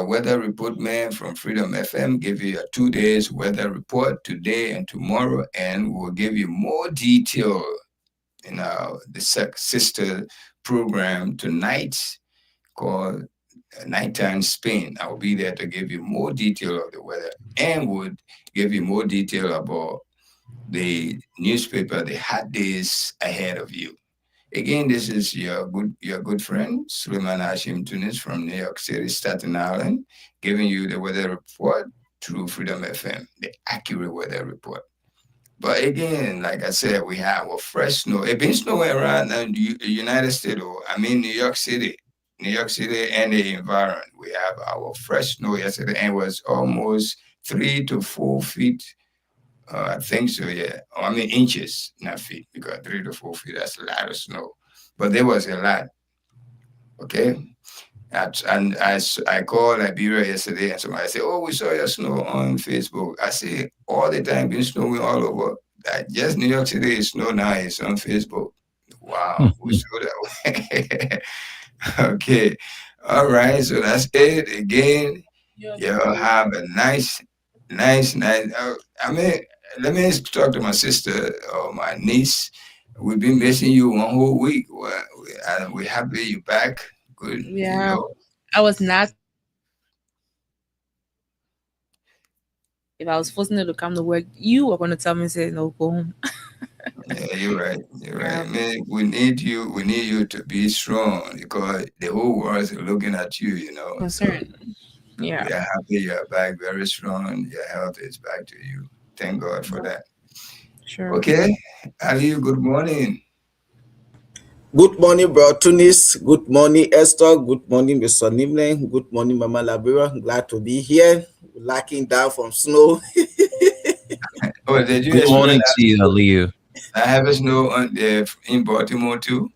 weather report man from Freedom FM give you a 2 days weather report today and tomorrow, and we'll give you more detail in the sister program tonight called Nighttime Spain. I will be there to give you more detail of the weather and would give you more detail about the newspaper, the hot days ahead of you. Again, this is your good friend Suleiman Hashim Tunis from New York City, Staten Island, giving you the weather report through Freedom FM, the accurate weather report. But again, like I said, we have a fresh snow. It's been snowing around the United States, New York City. New York City and the environment. We have our fresh snow yesterday and it was almost 3 to 4 feet. I think so, yeah. Inches, not feet, because 3 to 4 feet, that's a lot of snow. But there was a lot, okay? And I called Liberia yesterday and somebody said, oh, we saw your snow on Facebook. I say, all the time, been snowing all over. Just New York City is snow now, it's on Facebook. Wow, we saw that. Okay. All right. So that's it. Again, y'all have a nice night. Let me talk to my sister or my niece. We've been missing you one whole week. We're happy you're back. Good. Yeah. I was not. If I was forcing her to come to work, you were going to tell me, say, no, go home. Yeah, you're right. You're right. Man, we need you. We need you to be strong because the whole world is looking at you, Concerned. So, yeah. We are happy you're back very strong. Your health is back to you. Thank God for that. Sure. Okay. Ali, good morning. Good morning, bro Tunis. Good morning, Esther. Good morning, Mr. Nimlen. Good morning, Mama Labira. Glad to be here. Locking down from snow. Did you Good morning to you, Aliyu. I have a snow in Baltimore too.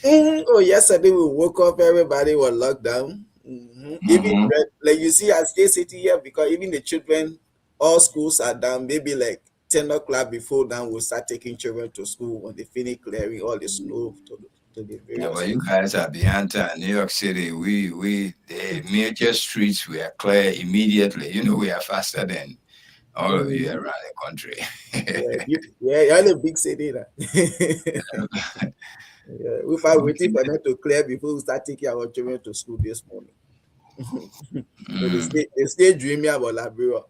Yesterday we woke up, everybody was locked down. Even like you see, I stay sitting here because even the children, all schools are down. Maybe like 10 o'clock before then we'll start taking children to school when they finish clearing all the snow to the various. Yeah, but you guys are behind time. New York City, the major streets we are clear immediately. We are faster than all of you around the country. You're in a big city. We are waiting for them to clear before we start taking our children to school this morning. So they stay dreaming about Liberia.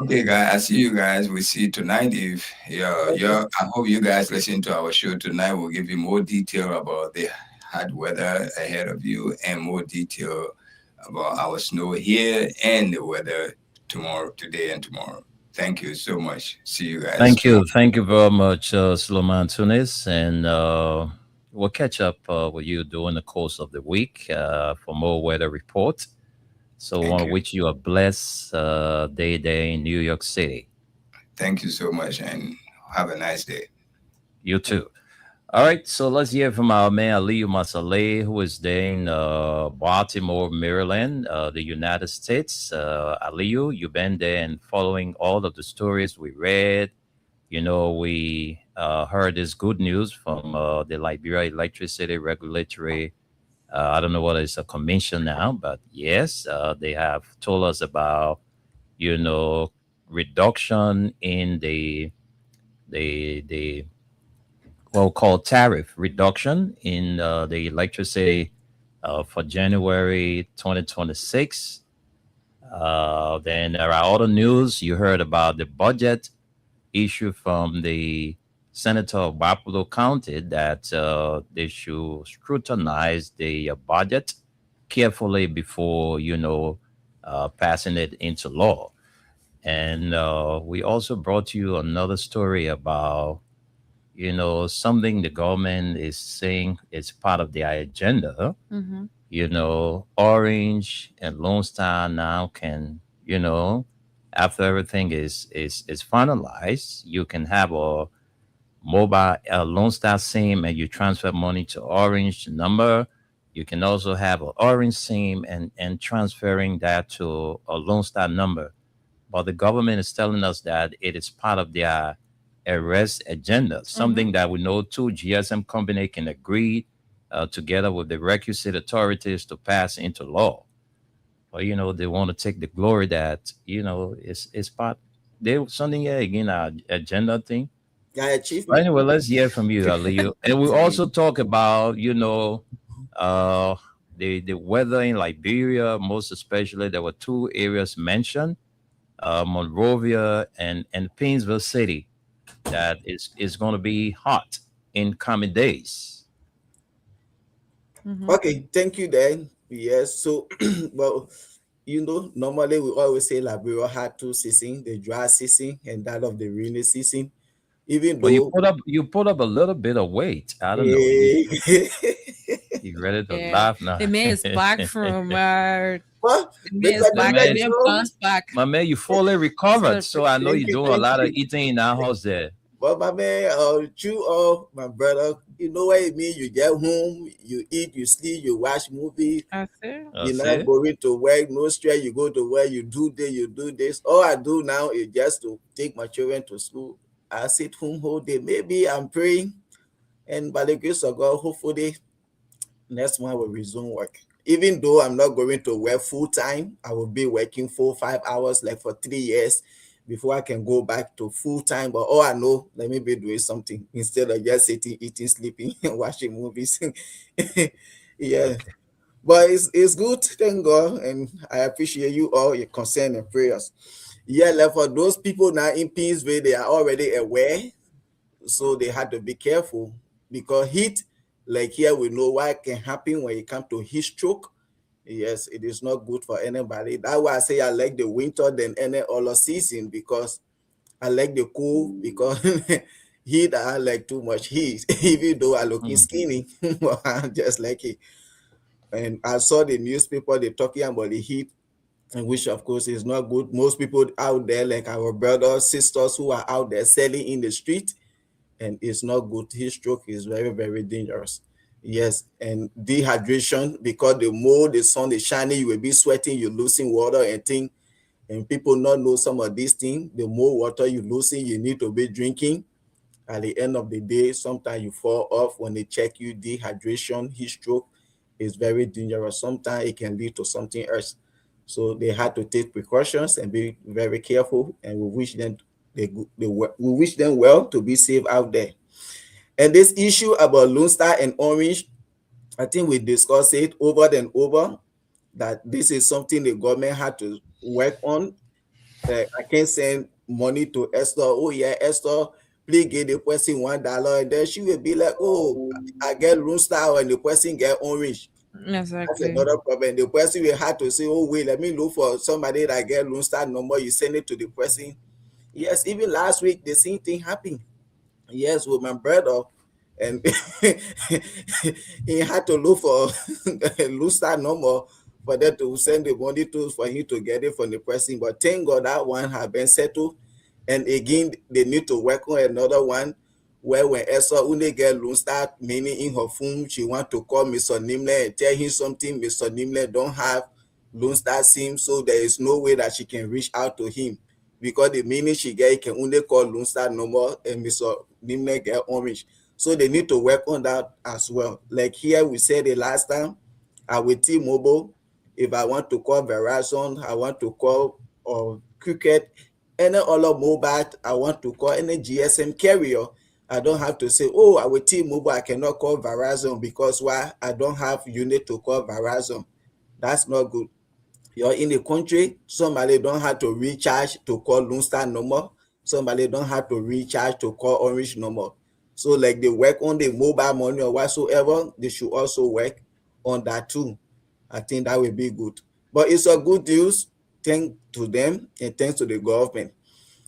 Okay, guys, I see you guys. We see you tonight. I hope you guys listen to our show tonight. We'll give you more detail about the hot weather ahead of you and more detail about our snow here and the weather today and tomorrow. Thank you so much. See you guys. Thank you very much, Suleiman Tunis, and we'll catch up with you during the course of the week for more weather report. So I want to wish you a blessed day in New York City. Thank you so much, and have a nice day. You too. All right, so let's hear from our man Aliyu Masaleh, who is there in Baltimore, Maryland, the United States. Aliyu, you've been there and following all of the stories we read. We heard this good news from the Liberia Electricity Regulatory. I don't know what is a commission now, but yes, they have told us about, reduction in the called tariff reduction in the electricity for January 2026. Then there are other news. You heard about the budget issue from the Senator of Buffalo County that they should scrutinize the budget carefully before, passing it into law. And we also brought you another story about something the government is saying is part of their agenda. Orange and Lone Star now can, after everything is finalized, you can have a mobile Lone Star SIM and you transfer money to Orange number. You can also have an Orange SIM and transferring that to a Lone Star number. But the government is telling us that it is part of their arrest agenda, something that we know two GSM company can agree together with the requisite authorities to pass into law. But they want to take the glory that it's part there was something here again, agenda thing. Yeah, But achievement. anyway, let's hear from you, Leo. And we also talk about, uh, the weather in Liberia. Most especially, there were two areas mentioned, Monrovia and Painesville City, that is going to be hot in coming days. Okay, thank you then. Yes, so well, normally we always say Liberia had two seasons, the dry season and that of the rainy season. Even But you though put up a little bit of weight. I don't know. You ready to Yeah, laugh now? the man is back from what? the man Because is the back. man- The man bounced back. My man, you fully recovered. So I know Thank you're you, doing a thank lot of you. eating in our house there. But my man, my brother, you know what it means? You get home, you eat, you sleep, you watch movie. That's it. You're That's not it. going to work, no stress. You go to work, you do this, you do this. All I do now is just to take my children to school. I sit home whole day. Maybe I'm praying, and by the grace of God, hopefully next month will resume work. Even though I'm not going to work full time, I will be working 4 5 hours like for 3 years before I can go back to full time. But all I know, let me be doing something instead of just sitting, eating, sleeping, and watching movies. Yeah. Okay. But it's good, thank God, and I appreciate you all your concern and prayers. Yeah, like for those people now in Painesville, they are already aware, so they had to be careful because heat, like here, we know what can happen when it comes to heat stroke. Yes, it is not good for anybody. That's why I say I like the winter than any other season because I like the cool because heat I like too much heat, even though I looking Mm. skinny, but I just like it. And I saw the newspaper, they talking about the heat, and which of course is not good. Most people out there, like our brothers, sisters who are out there selling in the street, and it's not good. Heat stroke is very, very dangerous. Yes, and dehydration because the more the sun is shining, you will be sweating, you're losing water and thing. And people not know some of these things. The more water you losing, you need to be drinking. At the end of the day, sometimes you fall off when they check you. Dehydration, heat stroke is very dangerous. Sometimes it can lead to something else. So they had to take precautions and be very careful. And we wish them we wish them well to be safe out there. And this issue about Lone Star and Orange, I think we discussed it over and over that this is something the government had to work on. I can't send money to Esther. Oh yeah, Esther, please give the person $1, and then she will be like, "Oh, I get Lone Star and the person get Orange." That's Exactly. another problem. The person will have to say, "Oh wait, let me look for somebody that get Lone Star number." You send it to the person. Yes, even last week the same thing happened. Yes, with my brother, and he had to look for a Lone Star number for them to send the money to for him to get it from the person. But thank God that one has been settled. And again, they need to work on another one where when Esther only get Lone Star meaning in her phone, she want to call Mr. Nimle and tell him something. Mr. Nimle don't have Lone Star SIM, so there is no way that she can reach out to him because the meaning she get, he can only call Lone Star number and Mr. Nimle get Orange. So they need to work on that as well. Like here, we said the last time, with T-Mobile, if I want to call Verizon, I want to call Cricket, any other mobile, I want to call any GSM carrier, I don't have to say, oh, I will T-Mobile, I cannot call Verizon because why? I don't have unit to call Verizon. That's not good. You're in the country, somebody don't have to recharge to call Lone Star number. Somebody don't have to recharge to call Orange number. So like they work on the mobile money or whatsoever, they should also work on that too. I think that will be good. But it's a good news. Thanks to them and thanks to the government.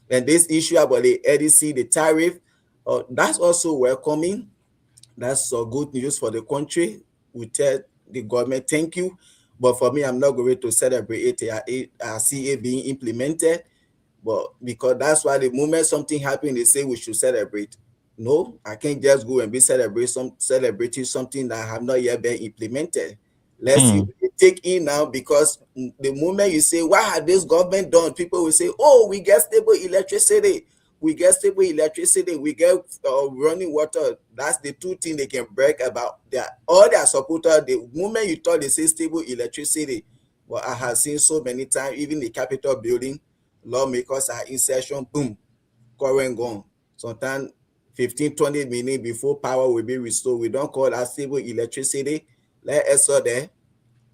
And this issue about the EDC, the tariff, that's also welcoming. That's good news for the country. We tell the government thank you. But for me, I'm not going to celebrate it. I see it being implemented. But because that's why the moment something happens, they say we should celebrate. No, I can't just go and be celebrating something that have not yet been implemented. Let's see what they take in now, because the moment you say, what has this government done? People will say, oh, we get stable electricity. We get stable electricity. We get running water. That's the two things they can brag about. All their supporters, the moment you thought they say stable electricity, well, I have seen so many times, even the Capitol building, lawmakers are in session, boom, current gone. Sometimes 15, 20 minutes before power will be restored. We don't call that stable electricity. Let Esther there.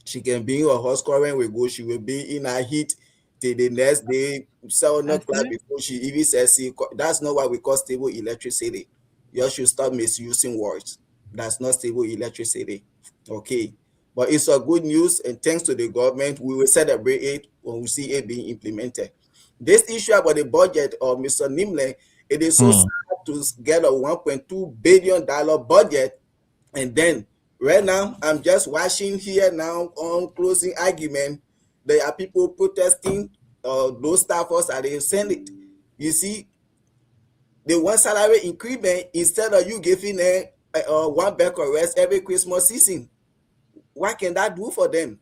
She can be in her house, current will go. She will be in her heat till the next day, 7 o'clock before she even says, that's not what we call stable electricity. You should stop misusing words. That's not stable electricity. Okay. But it's a good news, and thanks to the government, we will celebrate it when we see it being implemented. This issue about the budget of Mr. Nimle, it is so sad to get a $1.2 billion budget, and then right now I'm just watching here now on closing argument. There are people protesting those staffers that they send it. You see, they want salary increment instead of you giving them one back or rest every Christmas season. What can that do for them?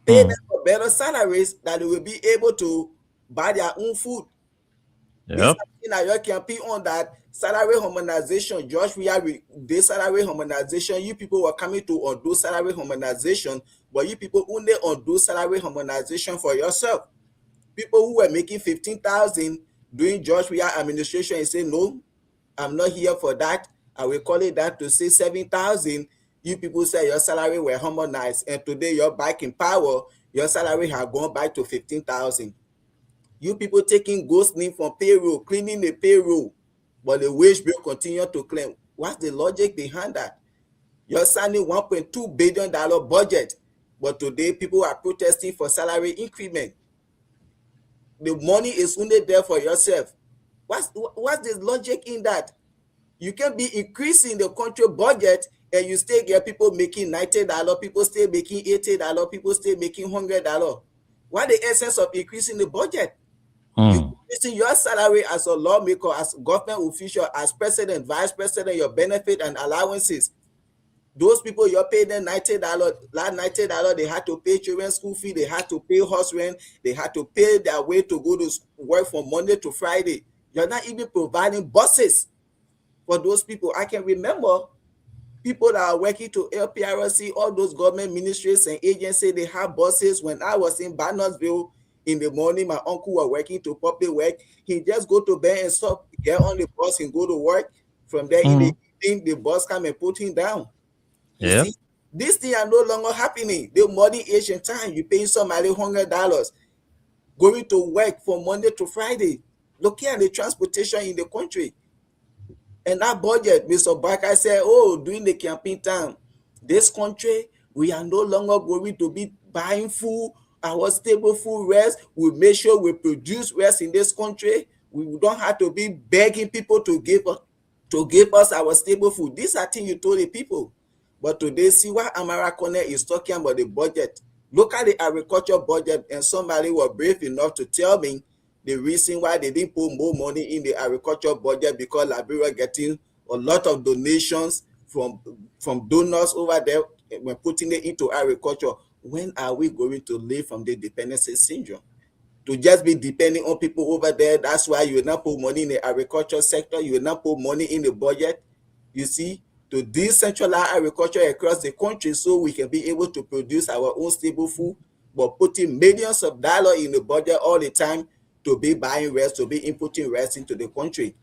Pay them for better salaries that they will be able to buy their own food. Yep. You can be on that salary harmonization. Josh, we have the salary harmonization. You people were coming to undo salary harmonization, but you people only undo salary harmonization for yourself. People who were making 15,000 during Josh Weah administration and say, no, I'm not here for that. I will call it that to say 7,000. You people say your salary were harmonized, and today you're back in power. Your salary has gone back to 15,000. You people taking ghost name from payroll, cleaning the payroll, but the wage bill continue to claim. What's the logic behind that? You're signing $1.2 billion budget, but today people are protesting for salary increment. The money is only there for yourself. What's the logic in that? You can be increasing the country budget and you still get people making $90, people still making $80, people still making $100. What the essence of increasing the budget? Increasing your salary as a lawmaker, as government official, as president, vice president, your benefit and allowances. Those people, you're paying them $90. That $90, they had to pay children's school fee, they had to pay house rent, they had to pay their way to go to work from Monday to Friday. You're not even providing buses for those people. I can remember people that are working to LPRC, all those government ministries and agencies, they have buses. When I was in Barnesville in the morning, my uncle was working to public work. He just go to bed and stop, get on the bus and go to work. From there in the evening, the bus come and put him down. You see, these things are no longer happening. The modern age and time, you paying somebody $100 going to work from Monday to Friday. Look at the transportation in the country. And that budget, Mr. Barker said, during the campaign time, this country, we are no longer going to be buying food, our stable food rest. We make sure we produce rest in this country. We don't have to be begging people to give us our stable food. These are things you told the people. But today, see what Amara Kone is talking about the budget. Look at the agriculture budget, and somebody was brave enough to tell me the reason why they didn't put more money in the agriculture budget, because Liberia getting a lot of donations from donors over there when putting it into agriculture. When are we going to live from the dependency syndrome? To just be depending on people over there, that's why you will not put money in the agriculture sector, you will not put money in the budget. You see, to decentralize agriculture across the country so we can be able to produce our own stable food, but putting millions of dollars in the budget all the time to be buying rest, to be inputting rest into the country.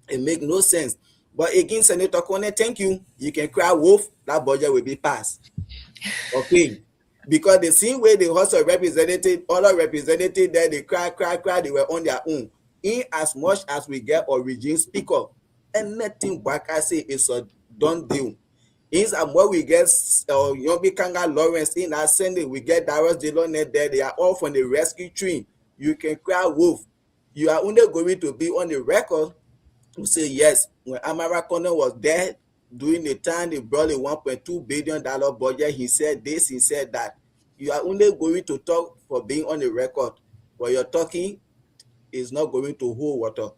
It makes no sense. But again, Senator Kone, thank you. You can cry wolf, that budget will be passed. Okay. Because the same way the House of Representatives, other representatives there, they cry, they were on their own. In as much as we get a regime speaker, and nothing back I say is a done deal. In as where we get Yobi Kanga Lawrence in our Senate, we get Darius Delonet there, they are all from the rescue team. You can cry wolf. You are only going to be on the record to say yes. When Amara Kone was there, during the time they brought a $1.2 billion budget, he said this, he said that. You are only going to talk for being on the record, but your talking is not going to hold water.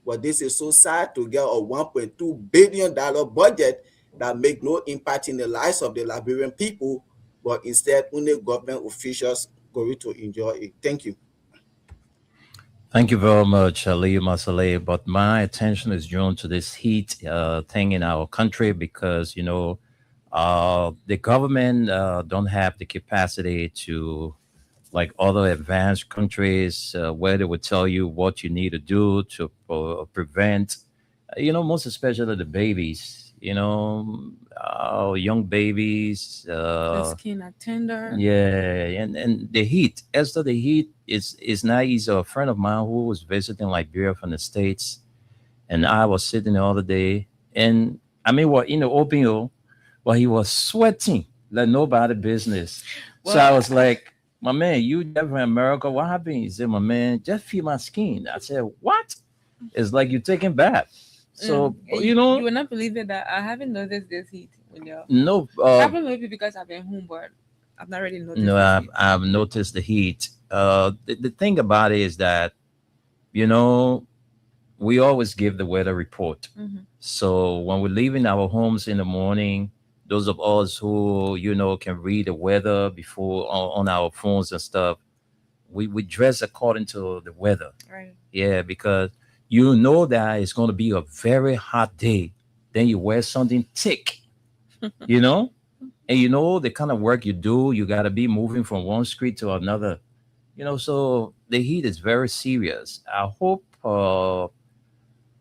But this is so sad to get a $1.2 billion budget that make no impact in the lives of the Liberian people, but instead only government officials going to enjoy it. Thank you. Thank you very much, Aliyu Masale. But my attention is drawn to this heat thing in our country because, the government don't have the capacity to like other advanced countries where they would tell you what you need to do to prevent, most especially the babies, young babies. The skin are tender. Yeah, and the heat. As to the heat is not easy. A friend of mine who was visiting Liberia from the States, and I was sitting the other day, and I mean, we're in the open, but he was sweating like nobody business. So I was like, my man, you never in America. What happened? He said, my man, just feel my skin. I said, what? It's like you're taking bath. So, you will not believe it that I haven't noticed this heat. No. Probably maybe because I've been home, but I've not really noticed. No, I've noticed the heat. The thing about it is that, we always give the weather report. Mm-hmm. So when we're leaving our homes in the morning, those of us who can read the weather before on our phones and stuff, we dress according to the weather. Right. Yeah, because that it's going to be a very hot day. Then you wear something thick, and the kind of work you do, you got to be moving from one street to another. So the heat is very serious. I hope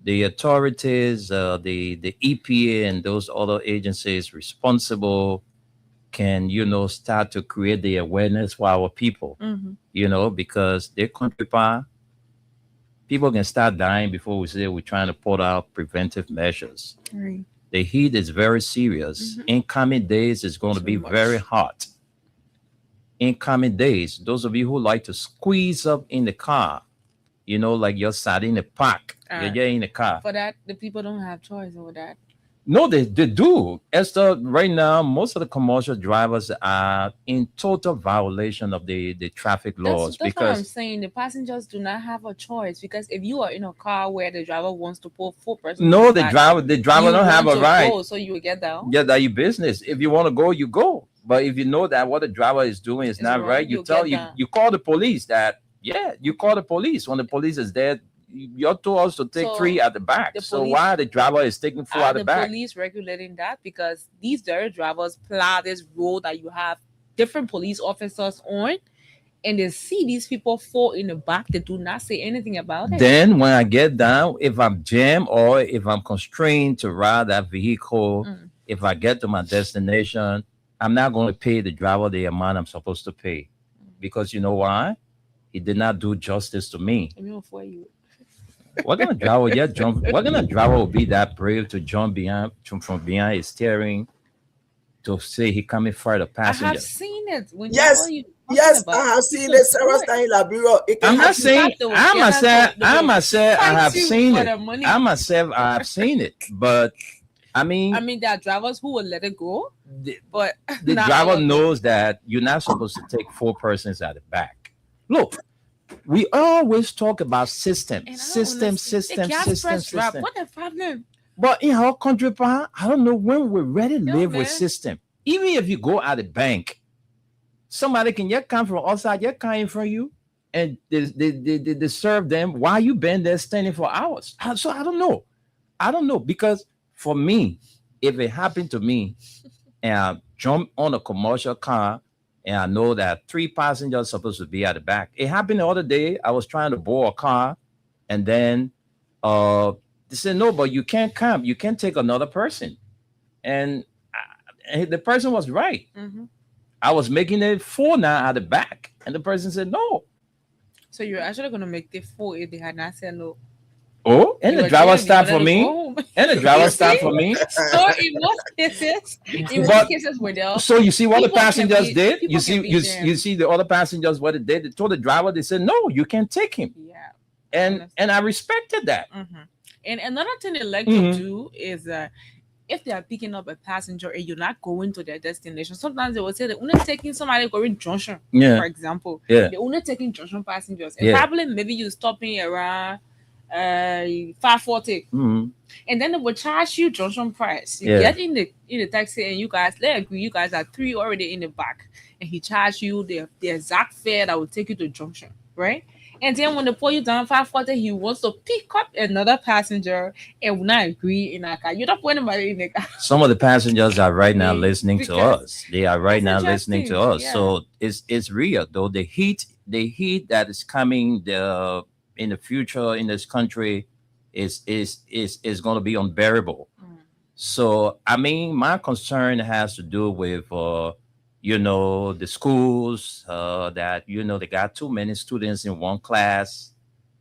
the authorities, the EPA and those other agencies responsible can, start to create the awareness for our people, because their country people can start dying before we say we're trying to put out preventive measures. Right. The heat is very serious. In coming days, it's going to be very hot. In coming days, those of you who like to squeeze up in the car, like you're sat in the park, you're in the car. For that, the people don't have choice over that. No, they do. Esther, right now, most of the commercial drivers are in total violation of the traffic laws. That's because what I'm saying. The passengers do not have a choice, because if you are in a car where the driver wants to pull 4 persons, no, the driver don't have a right. So you will get down. Yeah, that's your business. If you want to go, you go. But if you know that what the driver is doing is not right, you call the police. You call the police. When the police is there, you're told us to take 3 at the back. So why the driver is taking 4 at the back? The police regulating that because these very drivers plow this road that you have different police officers on, and they see these people fall in the back. They do not say anything about it. Then when I get down, if I'm jammed or if I'm constrained to ride that vehicle, if I get to my destination, I'm not going to pay the driver the amount I'm supposed to pay, because you know why? He did not do justice to me. What kind of driver will be that brave to jump from behind his steering to say he coming for the passenger? I have seen it. Yes, I have seen it. Sarah Stein Labiro. I'm not saying I myself I have seen it. I myself I have seen it, but I mean, there are drivers who will let it go, but the driver knows that you're not supposed to take 4 persons at the back. Look, we always talk about system. What the problem? But in our country, I don't know when we're ready to live with system. Even if you go at the bank, somebody can just come from outside, just come in front of you, and they serve them while you been there standing for hours. So I don't know, because for me, if it happened to me and I jump on a commercial car and I know that 3 passengers are supposed to be at the back. It happened the other day. I was trying to board a car, and then they said, no, but you can't come. You can't take another person. And the person was right. I was making it 4 now at the back, and the person said no. So you're actually going to make it 4 if they had not said no. Oh, and the driver stopped for me. And the driver stopped for me. So in most cases, where they so you see what the passengers did? You see the other passengers what they did? They told the driver, they said, no, you can't take him. Yeah. And I respected that. And another thing they like to do is if they are picking up a passenger and you're not going to their destination, sometimes they will say they're only taking somebody going Junction, for example. Yeah. They're only taking Junction passengers. And probably maybe you're stopping around 540, and then they will charge you Junction price. You get in the taxi, and you guys agree. You guys are 3 already in the back, and he charged you the exact fare that will take you to Junction. right? And then when they pull you down 540, he wants to pick up another passenger and will not agree in a car. You don't put anybody in the car. Some of the passengers are right now listening to Because us. They are right that's now listening to interesting. us. Yeah. So it's real though. The heat that is coming in the future in this country is going to be unbearable. So I mean, my concern has to do with the schools that they got too many students in one class.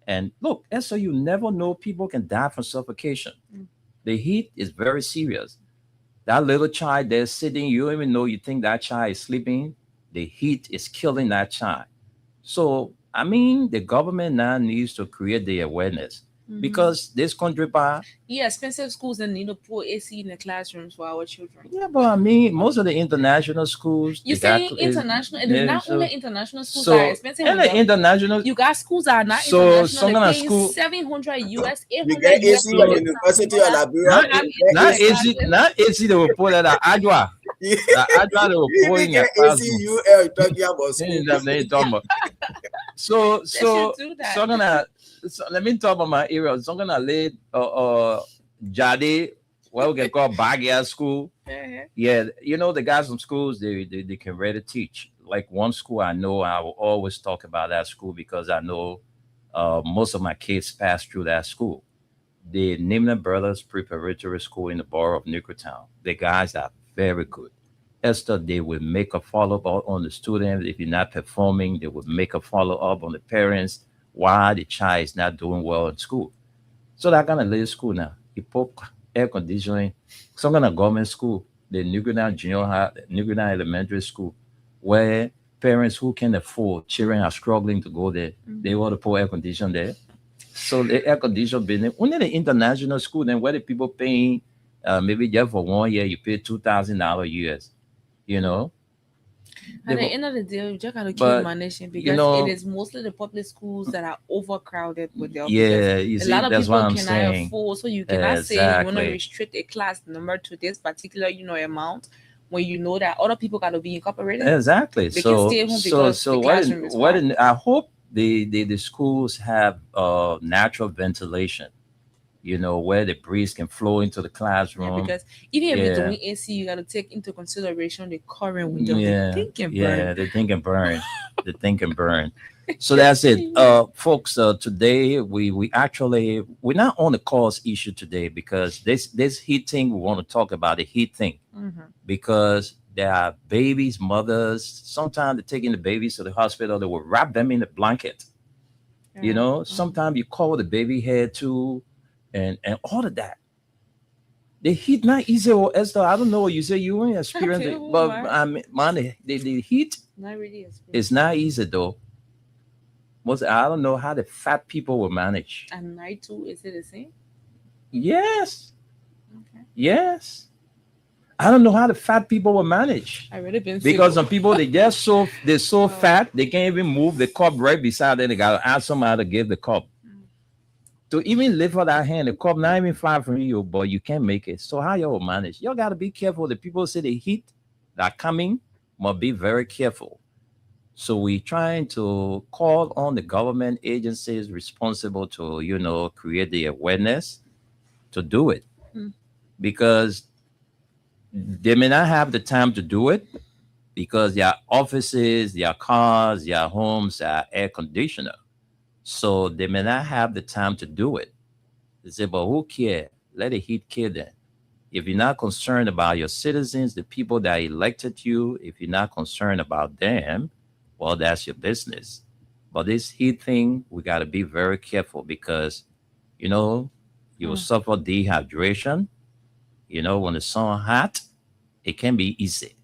And look, and so you never know, people can die from suffocation. The heat is very serious. That little child there sitting, you don't even know, you think that child is sleeping. The heat is killing that child. So I mean, the government now needs to create the awareness because this country, Yeah, expensive schools and need to put AC in the classrooms for our children. yeah, but I mean, most of the international schools, You they got saying international? It is yeah, not so only international schools so that are expensive. and the international, You got schools that are not so international. some They're kind of paying school, 700 US, You 800 get US. AC at University of Liberia. not You get not AC. easy, not easy. They will put that at Adwa. You Adwa they will put even in your get AC classroom. UL talking about They school. ain't that- they ain't talking about. So They so should do that. so I'm gonna let me talk about my area. So I'm gonna lead Jade, what we can call Bagia School. Yeah, they got some schools they can really teach. Like one school I know, I will always talk about that school because I know most of my kids pass through that school. The Nimna Brothers Preparatory School in the borough of Nickertown. The guys are very good. Esther, they will make a follow up on the student. If you're not performing, they will make a follow up on the parents why the child is not doing well in school. So that kind of little school now. You put air conditioning. Some kind of government school, the Nuguna Junior High, Nuguna Elementary School, where parents who can afford children are struggling to go there. They want to put air conditioning there. So the air conditioning business, only the international school, then where the people paying maybe just for 1 year, you pay $2,000 US, you know. At the They- end of the day, you just gotta keep But, managing you because know- it is mostly the public schools that are overcrowded with their Yeah, because you a see, lot of that's people what I'm cannot saying. afford, so you cannot say you want to Exactly. restrict a class number to this particular amount when you know that other people gotta be incorporated. Exactly. They can So stay home so because so the what classroom is what far. I hope the schools have natural ventilation, where the breeze can flow into the Yeah, classroom. because even if you're Yeah. doing AC, you gotta take into consideration the current window. Yeah, The thing can yeah, burn. the thing can burn. The thing can burn. So that's it, folks. Today we're not on the cause issue today because this heat thing, we want to talk about the heat thing because there are babies, mothers. Sometimes they're taking the babies to the hospital. They will wrap them in a blanket. Sometimes you cover the baby head too, and all of that. The heat not easy. Or Esther, I don't know what you say. You ain't experienced Okay, it, who but am I mean, man, the heat Not really expensive. is not easy though. I don't know how the fat people will manage. At night too, is it the same? Yes, Okay. yes. I don't know how the fat people will manage I really been because single. some people they're so fat they can't even move the cup right beside them. They gotta ask somebody to give the cup. To even lift up that hand, the cup not even far from you, but you can't make it. So how y'all manage? Y'all gotta be careful. The people say the heat that coming must be very careful. So we trying to call on the government agencies responsible to, create the awareness to do it. Mm. Because they may not have the time to do it because their offices, their cars, their homes are air conditioner. So they may not have the time to do it. They say, but who care? Let the heat kill them. If you're not concerned about your citizens, the people that elected you, if you're not concerned about them, well, that's your business. But this heat thing, we got to be very careful because, you will suffer dehydration. When the sun hot, it can be easy.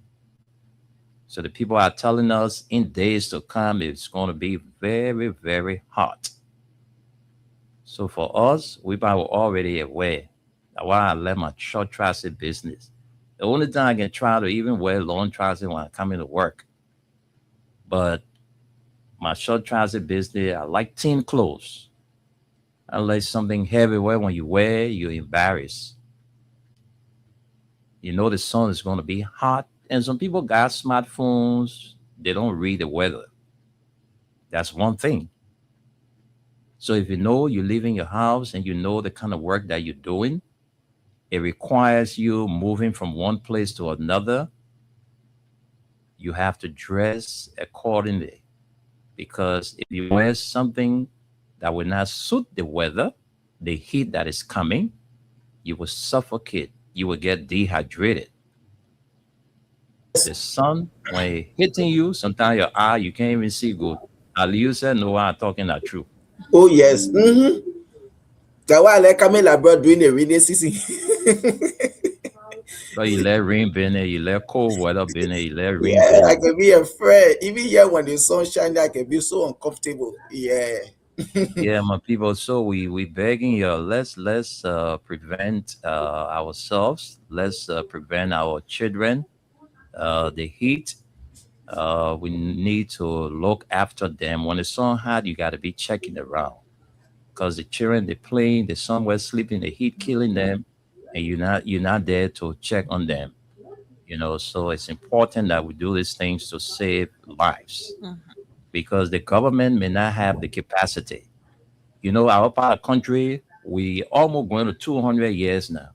So the people are telling us in days to come, it's going to be very, very hot. So for us, we are already aware. That's why I left my short trousers business. The only time I can try to even wear long trousers when I come into work. But my short trousers business, I like thin clothes. I like something heavy when you wear, you're embarrassed. The sun is going to be hot. And some people got smartphones. They don't read the weather. That's one thing. So if you know you live in your house and you know the kind of work that you're doing, it requires you moving from one place to another. You have to dress accordingly, because if you wear something that will not suit the weather, the heat that is coming, you will suffocate. You will get dehydrated. The sun, when it hitting you, sometimes your eye, you can't even see good. Ali, you said, no, I'm talking the truth. Oh yes. That's why I like coming abroad during the rainy season. So you let rain be in there, you let cold weather be in there, you let rain Yeah, I be can be afraid. Even here when the sun shines, I can be so uncomfortable. Yeah. Yeah, my people. So we begging you, let's prevent ourselves. Let's prevent our children the heat. We need to look after them. When the sun hot, you got to be checking around, because the children they playing, the somewhere sleeping, the heat killing them, and you're not there to check on them. So it's important that we do these things to save lives, because the government may not have the capacity. Our part of country, we almost going to 200 years now.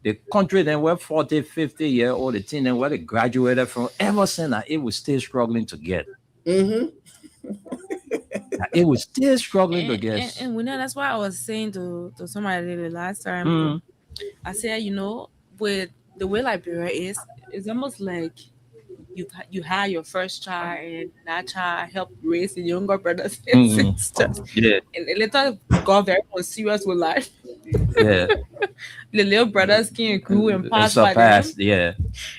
The country then we're 40, 50 year old, the teen then where they graduated from, ever since that it was still struggling to get. It was still struggling to get. And we know that's why I was saying to somebody the last time. I said, with the way Liberia is, it's almost like you had your first child, and that child helped raise the younger brothers and sisters. Yeah. And it later got very more serious with life. Yeah. The little brothers came grew and passed by them. Surpassed, yeah.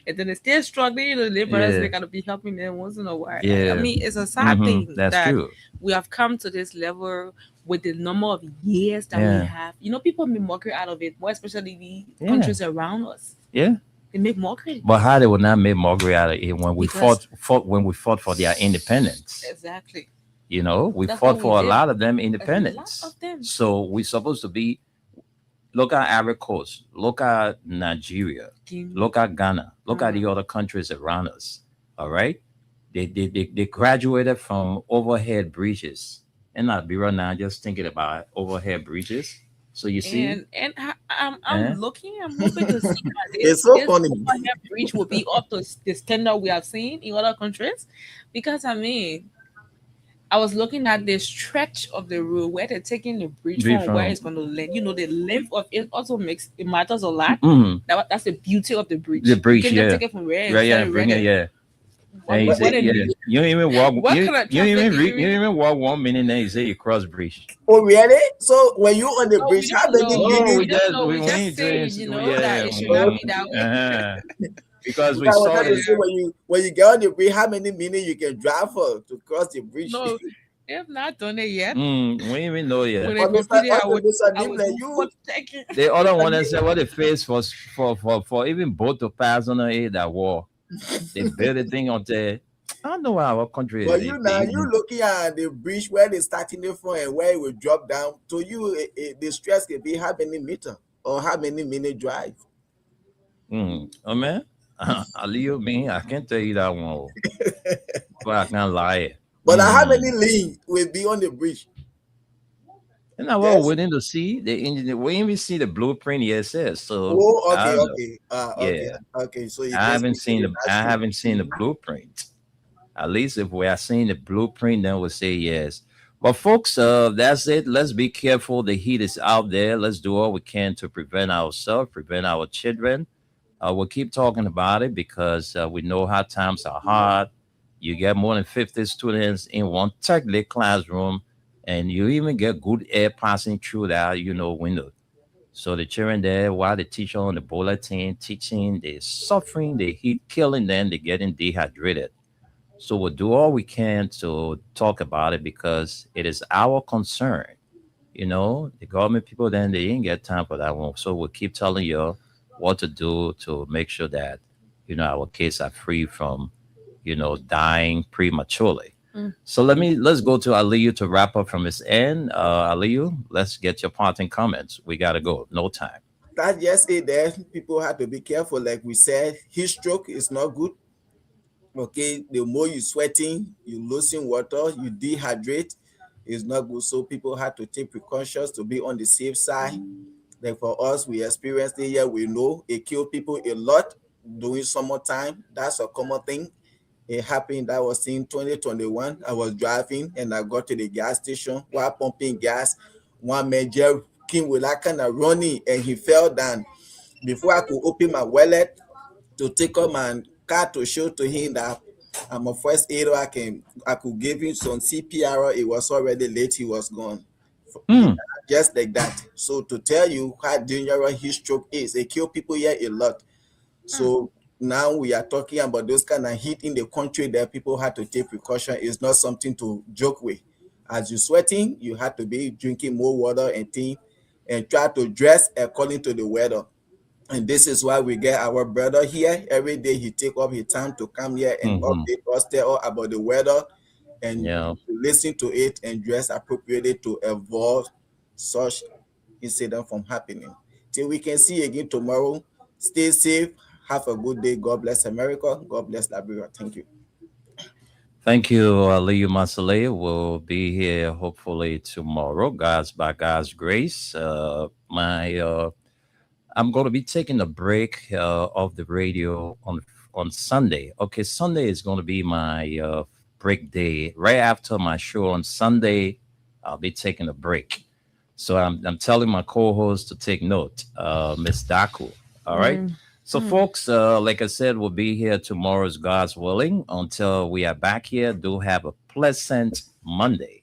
And then they still struggling. The little brothers, they gotta be helping them once in a while. Yeah. I mean, it's a sad thing That's that true. we have come to this level with the number of years that we have. People make mockery out of it, more especially the countries around us. Yeah. They make mockery. But how they would not make mockery out of it when we fought for their independence? Exactly. We That's fought what for we a did. lot of them A independence. lot of them. So we're supposed to be, look at Ivory Coast, look at Nigeria, look at Ghana, look at the other countries around us. All right. They graduated from overhead bridges. And Liberia now just thinking about overhead bridges. So you see, And I'm looking, I'm hoping to see that It's so funny. overhead bridge will be up to the standard we have seen in other countries, because I mean, I was looking at the stretch of the road where they're taking the bridge from where it's going to land. The length of it also it matters a lot. That's the beauty of the bridge. The bridge, you can just take it from where bring it, yeah. And you say, you don't even walk. What You kind of don't even traffic read. You don't even walk 1 minute. Then you say you cross bridge. Oh really? So when you on the bridge, how many know. minutes? we just know. we We just ain't say, doing- that it should not be that way. Because we I was saw trying to it. say when you get on the bridge, how many minutes you can drive for to cross the bridge? No, they have not done it yet. We ain't even know yet. When they But Mr. complete it, I Otto, would Mr. do Dimle, you foot checking. The other one that said what they face for even boat to pass on that wall. They built the thing on there. I don't know why our country but is. you now you looking at the bridge where they starting it from and where it will drop down. To you, the stress can be how many meter or how many minute drive. Oh man, Ali, me, I can't tell you that one, but I can't lie. But how many lanes will be on the bridge? And I was waiting to see the engineer. We even see the blueprint. Yes, it says so. Oh, I don't know. okay. Okay. So I haven't seen the blueprint. At least if we are seeing the blueprint, then we'll say yes. But folks, that's it. Let's be careful. The heat is out there. Let's do all we can to prevent ourselves, prevent our children. We'll keep talking about it because we know how times are hard. You get more than 50 students in one technically classroom, and you even get good air passing through that, window. So the children there, while the teacher on the bulletin teaching, they're suffering, the heat killing them, they're getting dehydrated. So we'll do all we can to talk about it because it is our concern. The government people, then they didn't get time for that one. So we'll keep telling you what to do to make sure that, our kids are free from, dying prematurely. So let's go to Aliyu to wrap up from his end. Aliyu, let's get your parting comments. We got to go. No time. That's just it there. People have to be careful. Like we said, heat stroke is not good. Okay, the more you sweating, you losing water, you dehydrate. is not good. So people had to take precautions to be on the safe side. Like for us, we experienced it here. We know it killed people a lot during summertime. That's a common thing. It happened. That was in 2021. I was driving and I got to the gas station while pumping gas. One man just came with that kind of running and he fell down. Before I could open my wallet to take up my card to show to him that I'm a first aider, I could give him some CPR. It was already late. He was gone. Just like that. So to tell you how dangerous heat stroke is, it kills people here a lot. So now we are talking about those kind of heat in the country that people had to take precaution. It's not something to joke with. As you're sweating, you have to be drinking more water and things, and try to dress according to the weather. And this is why we get our brother here. Every day he take up his time to come here and update us, tell us about the weather, and listen to it and dress appropriately to avoid such incident from happening. Till we can see you again tomorrow. Stay safe. Have a good day. God bless America. God bless Liberia. Thank you. Thank you, Aliyu Masale. We'll be here hopefully tomorrow, by God's grace. I'm going to be taking a break of the radio on Sunday. Okay, Sunday is going to be my break day. Right after my show on Sunday, I'll be taking a break. So I'm telling my co-host to take note, Miss Daku. All right. So, folks, like I said, we'll be here tomorrow, God's willing. Until we are back here, do have a pleasant Monday.